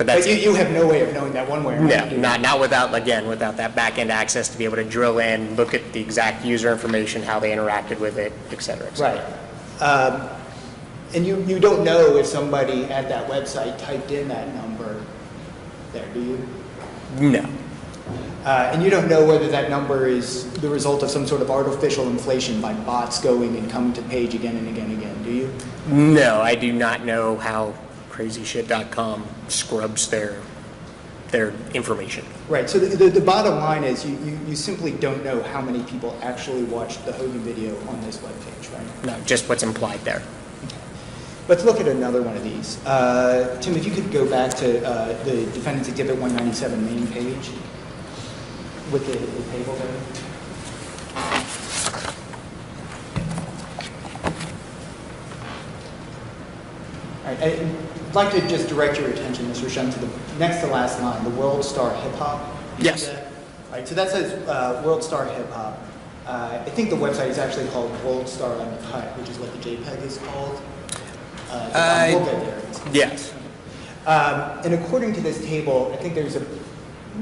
But that's you have no way of knowing that one way or no, another. not without, again, without that back-end access to be able to drill in, look at the exact user information, how they interacted with it, et cetera, et cetera. Right. And you don't know if somebody at that website typed in that number there, do you? No. And you don't know whether that number is the result of some sort of artificial inflation by bots going and coming to the page again and again and again, do you? No, I do not know how crazyshit.com scrubs their information. Right, so the bottom line is you simply don't know how many people actually watched the Hogan video on this webpage, right? No, just what's implied there. Let's look at another one of these. Tim, if you could go back to the Defendant's Exhibit 197 main page with the table there. All right, I'd like to just direct your attention, Mr. Shum, to the next to last line, the World Star Hip Hop. Yes. All right, so that says World Star Hip Hop. I think the website is actually called World Star Uncut, which is what the JPEG is called. We'll get there. Yes. And according to this table, I think there's a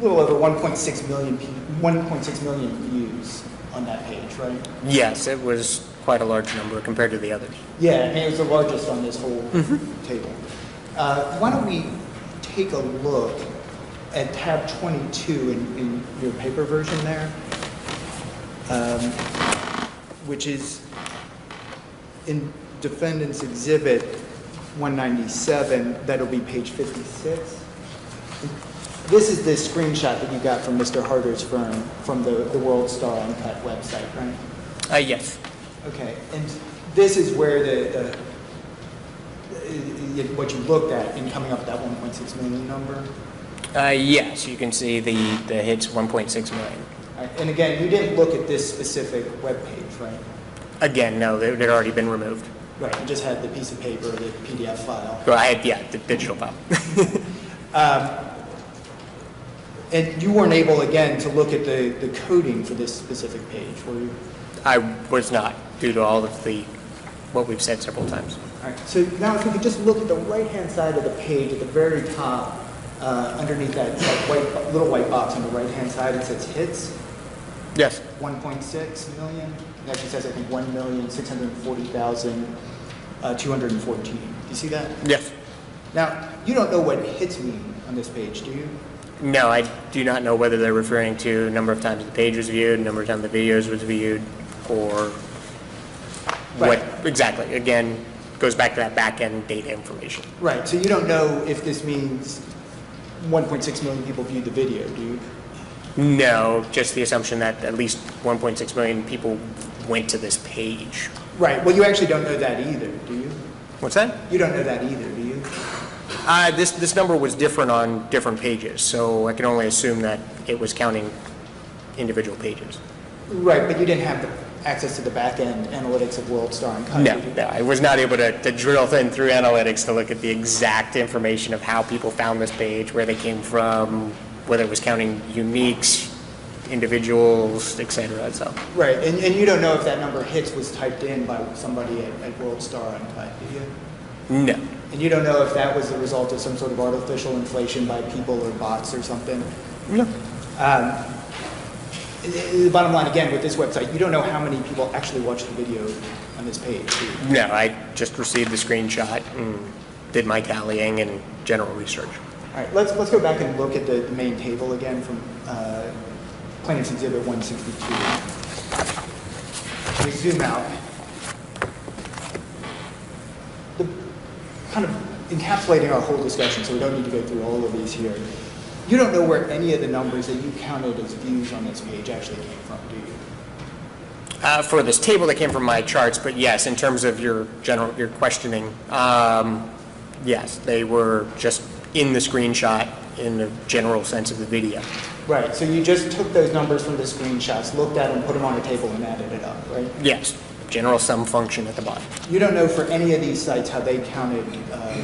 little over 1.6 million views on that page, right? Yes, it was quite a large number compared to the others. Yeah, I mean, it was the largest on this whole table. Why don't we take a look at tab 22 in your paper version there, which is in Defendant's Exhibit 197, that'll be page 56. This is the screenshot that you got from Mr. Harder's firm from the World Star Uncut website, right? Yes. Okay, and this is where what you looked at in coming up with that 1.6 million number? Yes, you can see the hits 1.6 million. Right, and again, you didn't look at this specific web page, right? Again, no, it had already been removed. Right, you just had the piece of paper, the PDF file. Well, I had, yeah, the digital file. And you weren't able, again, to look at the coding for this specific page, were you? I was not, due to all of what we've said several times. All right, so now if you could just look at the right-hand side of the page at the very top, underneath that little white box on the right-hand side, it says hits. Yes. 1.6 million. It actually says, I think, 1,640,214. Do you see that? Yes. Now, you don't know what hits mean on this page, do you? No, I do not know whether they're referring to number of times the page was viewed, number of times the videos was viewed, or Right. what exactly. Again, goes back to that back-end data information. Right, so you don't know if this means 1.6 million people viewed the video, do you? No, just the assumption that at least 1.6 million people went to this page. Right, well, you actually don't know that either, do you? What's that? You don't know that either, do you? This number was different on different pages, so I can only assume that it was counting individual pages. Right, but you didn't have the access to the back-end analytics of World Star Uncut, No, did you? no, I was not able to drill through analytics to look at the exact information of how people found this page, where they came from, whether it was counting uniques, individuals, et cetera. So. Right, and you don't know if that number hits was typed in by somebody at World Star Uncut, do you? No. And you don't know if that was the result of some sort of artificial inflation by people or bots or something? No. The bottom line, again, with this website, you don't know how many people actually watched the video on this page, do you? No, I just received the screenshot and did my tallying and general research. All right, let's go back and look at the main table again from Plaintiff's Exhibit 162. We zoom out. Kind of encapsulating our whole discussion, so we don't need to go through all of these here. You don't know where any of the numbers that you counted as views on this page actually came from, do you? For this table that came from my charts, but yes, in terms of your questioning, yes, they were just in the screenshot in the general sense of the video. Right, so you just took those numbers from the screenshots, looked at them, put them on a table, and added it up, right? Yes, general sum function at the bottom. You don't know for any of these sites how they counted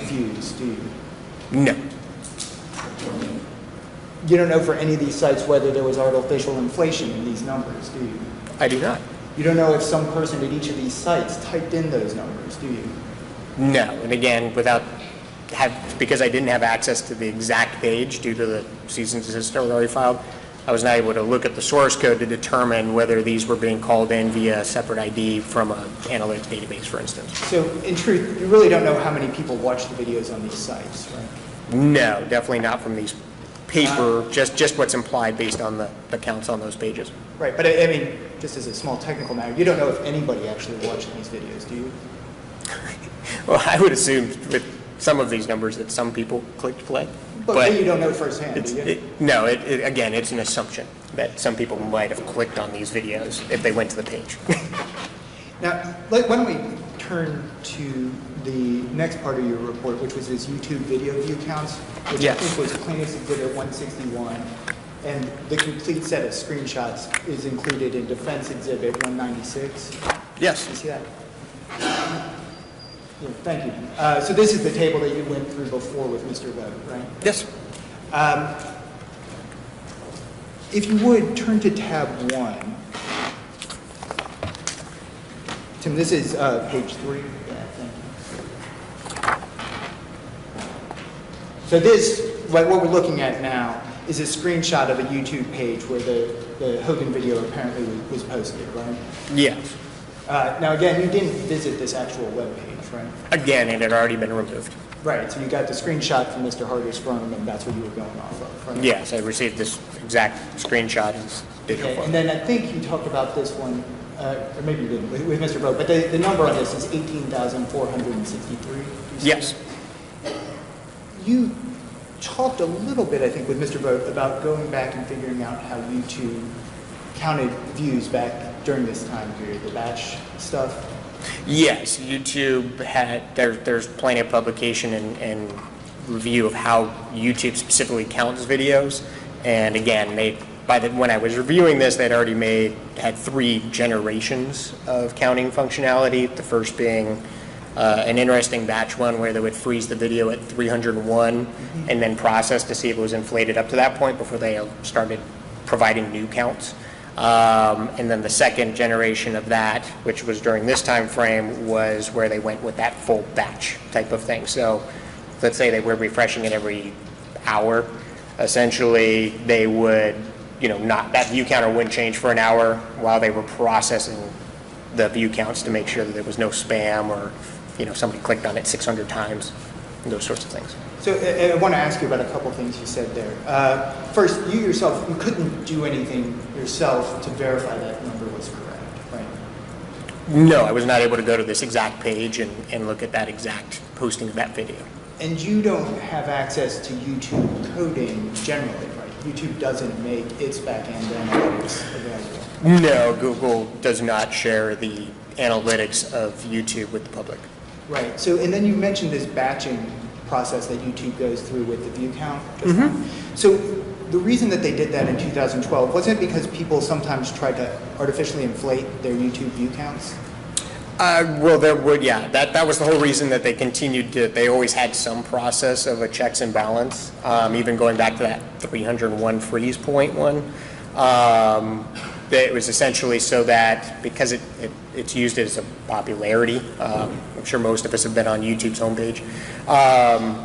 views, do you? No. You don't know for any of these sites whether there was artificial inflation in these numbers, do you? I do not. You don't know if some person at each of these sites typed in those numbers, do you? No, and again, without because I didn't have access to the exact page due to the cease and desist order already filed, I was not able to look at the source code to determine whether these were being called in via a separate ID from an analytics database, for instance. So in truth, you really don't know how many people watch the videos on these sites, right? No, definitely not from these paper, just what's implied based on the counts on those pages. Right, but I mean, just as a small technical matter, you don't know if anybody actually watched these videos, do you? Well, I would assume with some of these numbers that some people clicked play. But you don't know firsthand, do you? No, again, it's an assumption that some people might have clicked on these videos if they went to the page. Now, why don't we turn to the next part of your report, which was this YouTube video view counts, which Yes. I think was Plaintiff's Exhibit 161, and the complete set of screenshots is included in Defense Exhibit 196. Yes. You see that? Yeah, thank you. So this is the table that you went through before with Mr. Vogt, right? Yes. If you would, turn to tab 1. Tim, this is page 3. Yeah, thank you. So this, what we're looking at now, is a screenshot of a YouTube page where the Hogan video apparently was posted, right? Yes. Now, again, you didn't visit this actual web page, right? Again, it had already been removed. Right, so you got the screenshot from Mr. Harder's firm, and that's what you were going off of, right? Yes, I received this exact screenshot as digital Okay, form. and then I think you talked about this one, or maybe you didn't, with Mr. Vogt, but the number on this is 18,463. Yes. You talked a little bit, I think, with Mr. Vogt about going back and figuring out how YouTube counted views back during this time period, the batch stuff. Yes, YouTube had, there's plenty of publication and review of how YouTube specifically counts videos. And again, when I was reviewing this, they'd already had 3 generations of counting functionality. The first being an interesting batch one where they would freeze the video at 301 and then process to see if it was inflated up to that point before they started providing new counts. And then the second generation of that, which was during this time frame, was where they went with that full batch type of thing. So let's say they were refreshing it every hour. Essentially, they would, that view counter wouldn't change for an hour while they were processing the view counts to make sure that there was no spam or, somebody clicked on it 600 times, those sorts of things. So I want to ask you about a couple things you said there. First, you couldn't do anything yourself to verify that number was correct, right? No, I was not able to go to this exact page and look at that exact posting of that video. And you don't have access to YouTube coding generally, right? YouTube doesn't make its back-end analytics available. No, Google does not share the analytics of YouTube with the public. Right. So, and then you mentioned this batching process that YouTube goes through with the view count just now. So the reason that they did that in 2012, wasn't it because people sometimes tried to artificially inflate their YouTube view counts? Well, that was the whole reason that they continued they always had some process of a checks and balance, even going back to that 301 freeze point one. It was essentially so that because it's used as a popularity, I'm sure most of us have been on YouTube's homepage,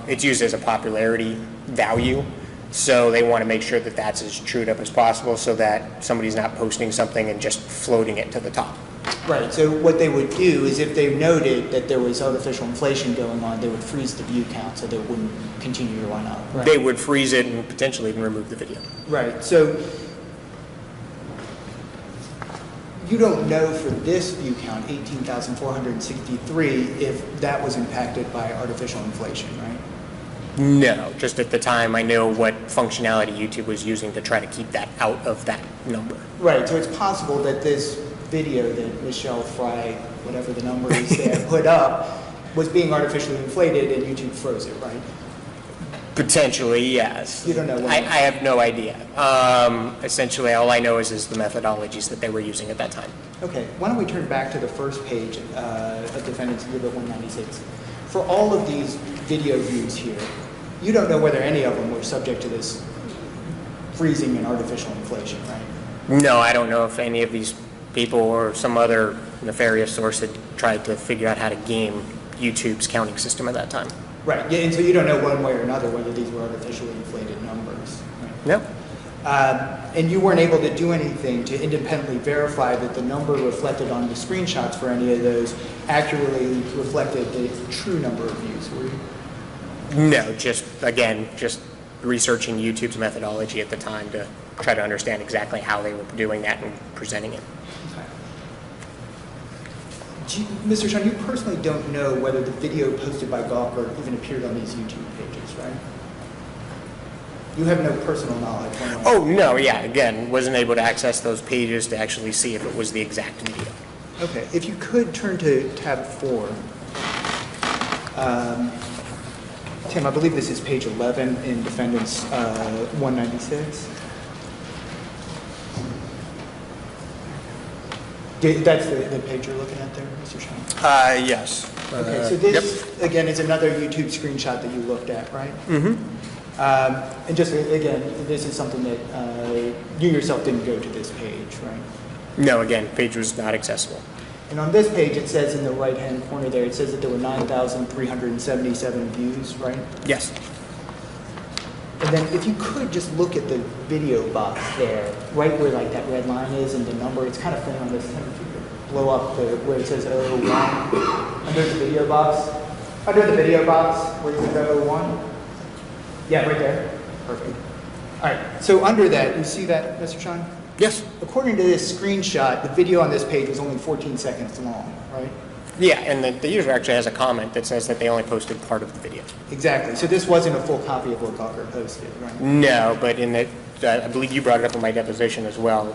it's used as a popularity value. So they want to make sure that that's as trued up as possible so that somebody's not posting something and just floating it to the top. Right, so what they would do is if they noted that there was artificial inflation going on, they would freeze the view count so that it wouldn't continue to run up. Right? They would freeze it and potentially even remove the video. Right, so you don't know for this view count, 18,463, if that was impacted by artificial inflation, right? No, just at the time I know what functionality YouTube was using to try to keep that out of that number. Right, so it's possible that this video that Michelle Fry, whatever the number is there, put up was being artificially inflated and YouTube froze it, right? Potentially, yes. You don't know what I have no idea. Essentially, all I know is the methodologies that they were using at that time. Okay, why don't we turn back to the first page of Defendant's Exhibit 196. For all of these video views here, you don't know whether any of them were subject to this freezing and artificial inflation, right? No, I don't know if any of these people or some other nefarious source had tried to figure out how to game YouTube's counting system at that time. Right, yeah, and so you don't know one way or another whether these were artificially inflated numbers. Right? No. And you weren't able to do anything to independently verify that the number reflected on the screenshots for any of those accurately reflected the true number of views, were you? No, just researching YouTube's methodology at the time to try to understand exactly how they were doing that and presenting it. Okay. Mr. Sean, you personally don't know whether the video posted by Gawker even appeared on these YouTube pages, right? You have no personal knowledge. Oh, no, yeah, again, wasn't able to access those pages to actually see if it was the exact video. Okay, if you could turn to tab 4. Tim, I believe this is page 11 in Defendant's 196. That's the page you're looking at there, Mr. Sean? Yes. Okay, so this, again, is another YouTube screenshot that you looked at, right? Mm-hmm. And just, again, this is something that you yourself didn't go to this page, right? No, again, page was not accessible. And on this page, it says in the right-hand corner there, it says that there were 9,377 views, right? Yes. And then if you could just look at the video box there, right where like that red line is and the number, it's kind of thin on this thing. If you could blow up where it says 001 under the video box. Under the video box where it says 001. Yeah, right there. Perfect. All right, so under that, you see that, Mr. Sean? Yes. According to this screenshot, the video on this page was only 14 seconds long, right? Yeah, and the user actually has a comment that says that they only posted part of the video. Exactly. So this wasn't a full copy of what Gawker posted, right? No, but in the, I believe you brought it up in my deposition as well.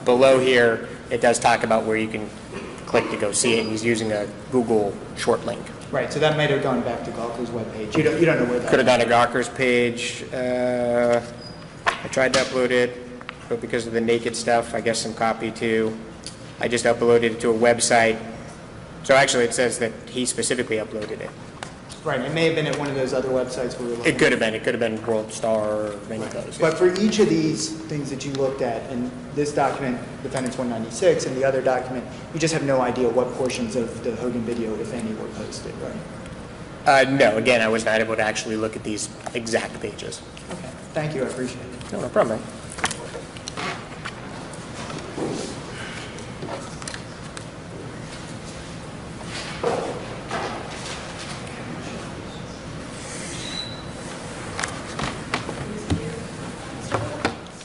Below here, it does talk about where you can click to go see it, and he's using a Google short link. Right, so that might have gone back to Gawker's webpage. You don't know where that Could have gone to Gawker's page. I tried to upload it, but because of the naked stuff, I guess some copy too. I just uploaded it to a website. So actually it says that he specifically uploaded it. Right, it may have been at one of those other websites where we were looking. It could have been. It could have been World Star or many of those. But for each of these things that you looked at, in this document, Defendant's 196, and the other document, you just have no idea what portions of the Hogan video, if any, were posted, right? No, again, I was not able to actually look at these exact pages. Okay, thank you, I appreciate it. No problem.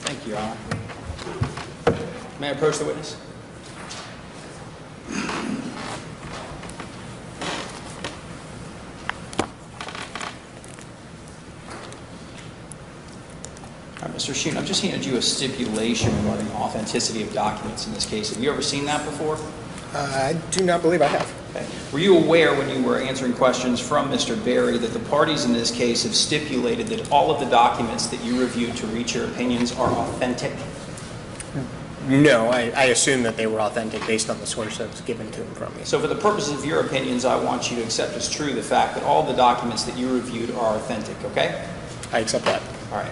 Thank you, Your Honor. May I approach the witness? Mr. Sheen, I've just handed you a stipulation regarding authenticity of documents in this case. Have you ever seen that before? I do not believe I have. Okay. Were you aware when you were answering questions from Mr. Berry that the parties in this case have stipulated that all of the documents that you reviewed to reach your opinions are authentic? No, I assume that they were authentic based on the source that was given to them from me. So for the purposes of your opinions, I want you to accept as true the fact that all the documents that you reviewed are authentic, okay? I accept that. All right.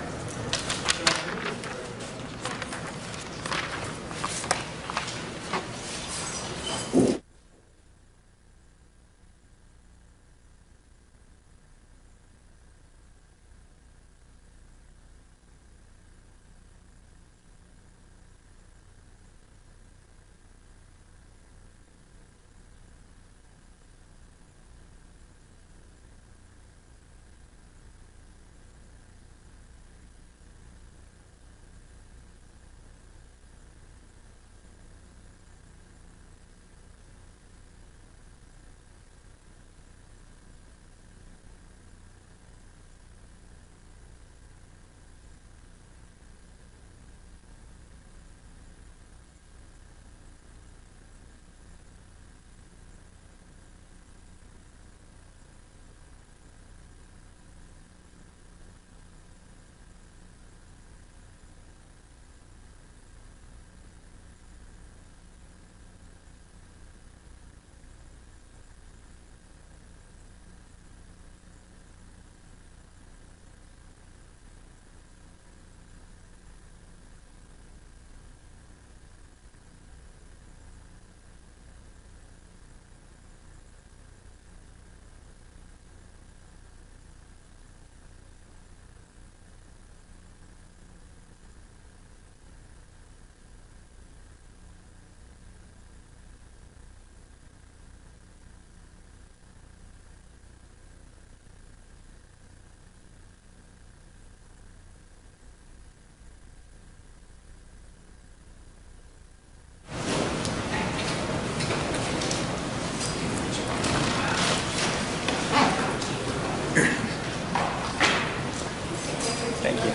Thank you.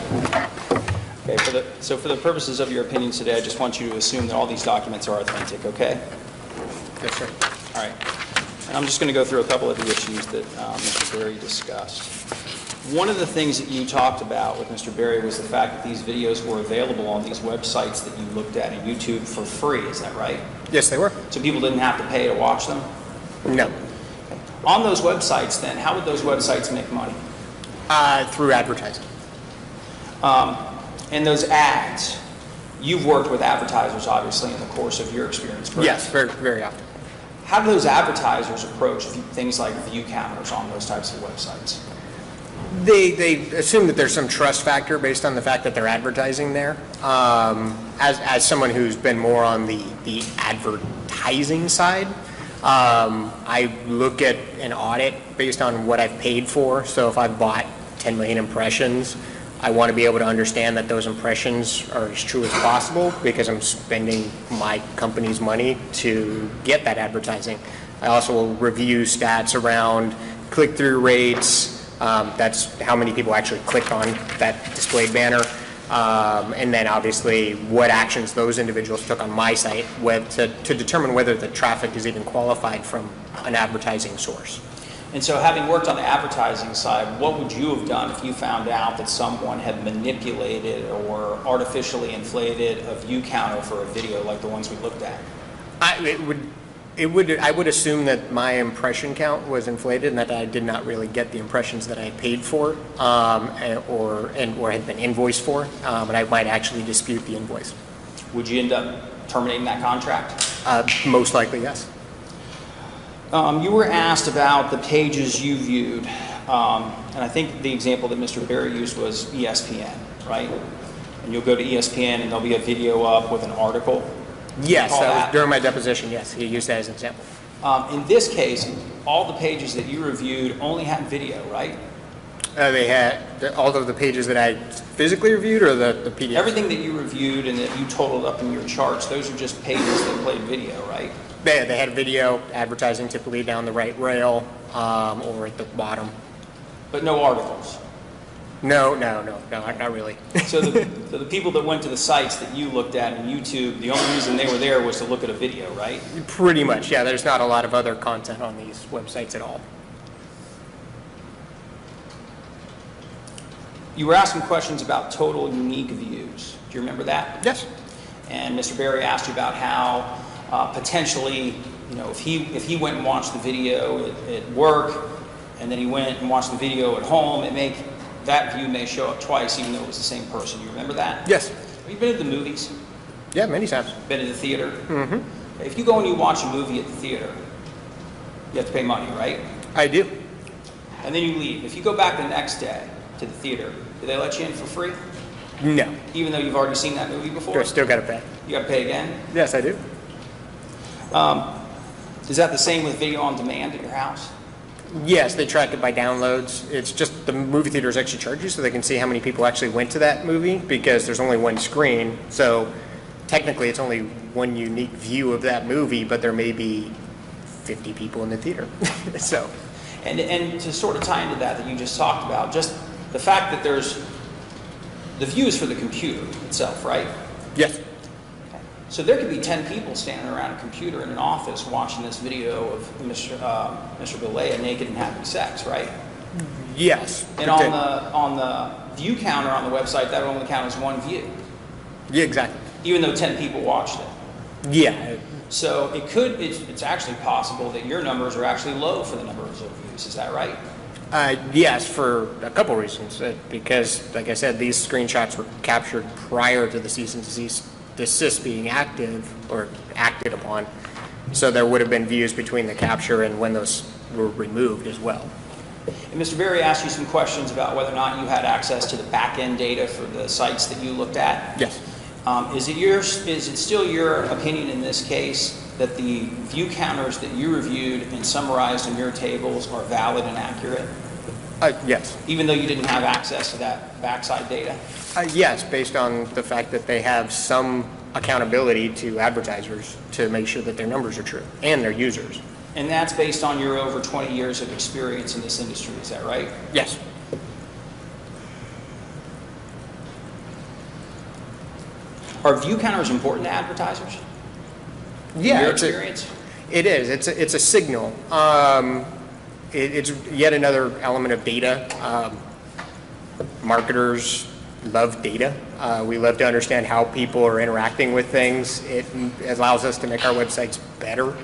Okay, so for the purposes of your opinions today, I just want you to assume that all these documents are authentic, okay? Yes, sir. All right. And I'm just going to go through a couple of the issues that Mr. Berry discussed. One of the things that you talked about with Mr. Berry was the fact that these videos were available on these websites that you looked at in YouTube for free. Is that right? Yes, they were. So people didn't have to pay to watch them? No. On those websites, then, how would those websites make money? Through advertising. And those ads, you've worked with advertisers, obviously, in the course of your experience, correct? Yes, very, very often. How do those advertisers approach things like view counters on those types of websites? They assume that there's some trust factor based on the fact that they're advertising there. As someone who's been more on the advertising side, I look at an audit based on what I've paid for. So if I've bought 10 million impressions, I want to be able to understand that those impressions are as true as possible because I'm spending my company's money to get that advertising. I also will review stats around click-through rates. That's how many people actually clicked on that displayed banner. And then obviously what actions those individuals took on my site to determine whether the traffic is even qualified from an advertising source. And so having worked on the advertising side, what would you have done if you found out that someone had manipulated or artificially inflated a view counter for a video like the ones we looked at? I would assume that my impression count was inflated and that I did not really get the impressions that I had paid for or had been invoiced for, and I might actually dispute the invoice. Would you end up terminating that contract? Most likely, yes. You were asked about the pages you viewed, and I think the example that Mr. Berry used was ESPN, right? And you'll go to ESPN and there'll be a video up with an article. Yes, that was during my deposition, yes. He used that as an example. In this case, all the pages that you reviewed only had video, right? They had all of the pages that I physically reviewed or the PDF? Everything that you reviewed and that you totaled up in your charts, those are just pages that played video, right? They had video advertising typically down the right rail or at the bottom. But no articles? No, not really. So the people that went to the sites that you looked at on YouTube, the only reason they were there was to look at a video, right? Pretty much, yeah. There's not a lot of other content on these websites at all. You were asking questions about total unique views. Do you remember that? Yes. And Mr. Berry asked you about how potentially, you know, if he went and watched the video at work, and then he went and watched the video at home, that view may show up twice, even though it was the same person. You remember that? Yes. Have you been to the movies? Yeah, many times. Been to the theater? Mm-hmm. If you go and you watch a movie at the theater, you have to pay money, right? I do. And then you leave. If you go back the next day to the theater, do they let you in for free? No. Even though you've already seen that movie before? Still got to pay. You got to pay again? Yes, I do. Is that the same with video on demand at your house? Yes, they track it by downloads. It's just the movie theaters actually charge you so they can see how many people actually went to that movie because there's only one screen. So technically it's only one unique view of that movie, but there may be 50 people in the theater. So, and to sort of tie into that you just talked about, just the fact that there's the view is for the computer itself, right? yes. So there could be 10 people standing around a computer in an office watching this video of Mr. Galea naked and having sex, right? Yes. And on the view counter on the website, that only counts as one view. Yeah, exactly. Even though 10 people watched it. Yeah. So it's actually possible that your numbers are actually low for the number of views. Is that right? Yes, for a couple reasons. Because, like I said, these screenshots were captured prior to the cease and desist being active or acted upon. So there would have been views between the capture and when those were removed as well. And Mr. Berry asked you some questions about whether or not you had access to the back-end data for the sites that you looked at. Yes. Is it still your opinion in this case that the view counters that you reviewed and summarized in your tables are valid and accurate? Yes. Even though you didn't have access to that backside data? Yes, based on the fact that they have some accountability to advertisers to make sure that their numbers are true and their users. And that's based on your over 20 years of experience in this industry, is that right? Yes. Are view counters important to advertisers? Yeah, In your it's a- experience? It is. It's a signal. It's yet another element of data. Marketers love data. We love to understand how people are interacting with things. It allows us to make our websites better.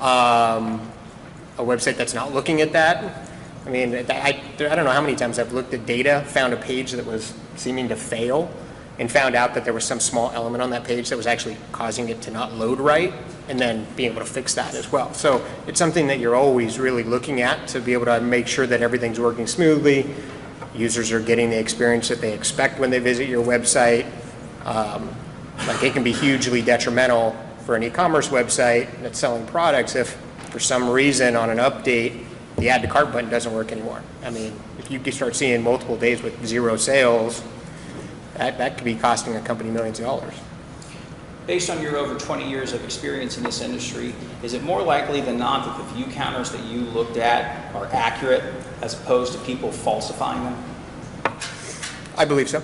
A website that's not looking at that, I mean, I don't know how many times I've looked at data, found a page that was seeming to fail, and found out that there was some small element on that page that was actually causing it to not load right, and then being able to fix that as well. So it's something that you're always really looking at to be able to make sure that everything's working smoothly, users are getting the experience that they expect when they visit your website. Like it can be hugely detrimental for an e-commerce website that's selling products if for some reason on an update the add to cart button doesn't work anymore. I mean, if you start seeing multiple days with 0 sales, that could be costing a company millions of dollars. Based on your over 20 years of experience in this industry, is it more likely than not that the view counters that you looked at are accurate as opposed to people falsifying them? I believe so.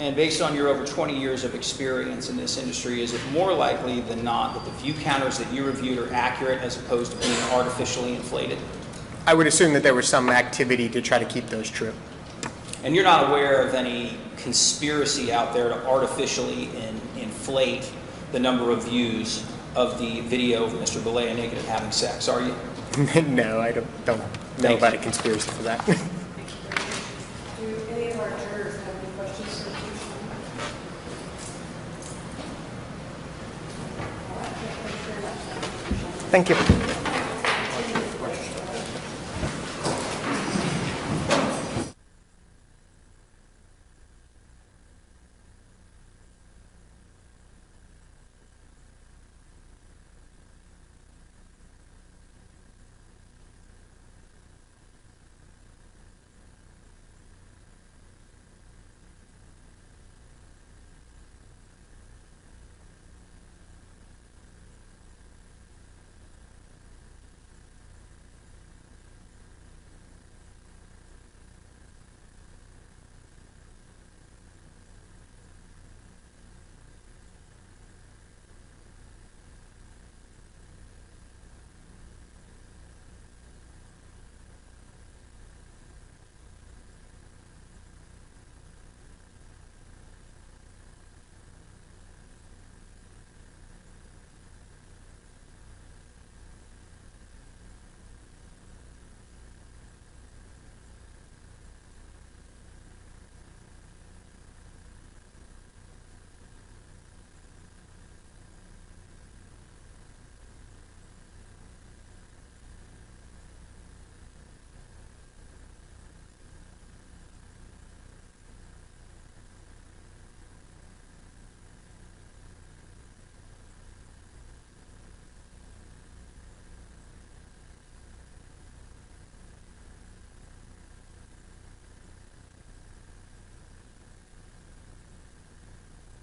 And based on your over 20 years of experience in this industry, is it more likely than not that the view counters that you reviewed are accurate as opposed to being artificially inflated? I would assume that there was some activity to try to keep those true. And you're not aware of any conspiracy out there to artificially inflate the number of views of the video of Mr. Galea naked and having sex, are you? No, I don't know about a conspiracy for that. Do any of our jurors have any questions for you? Thank you.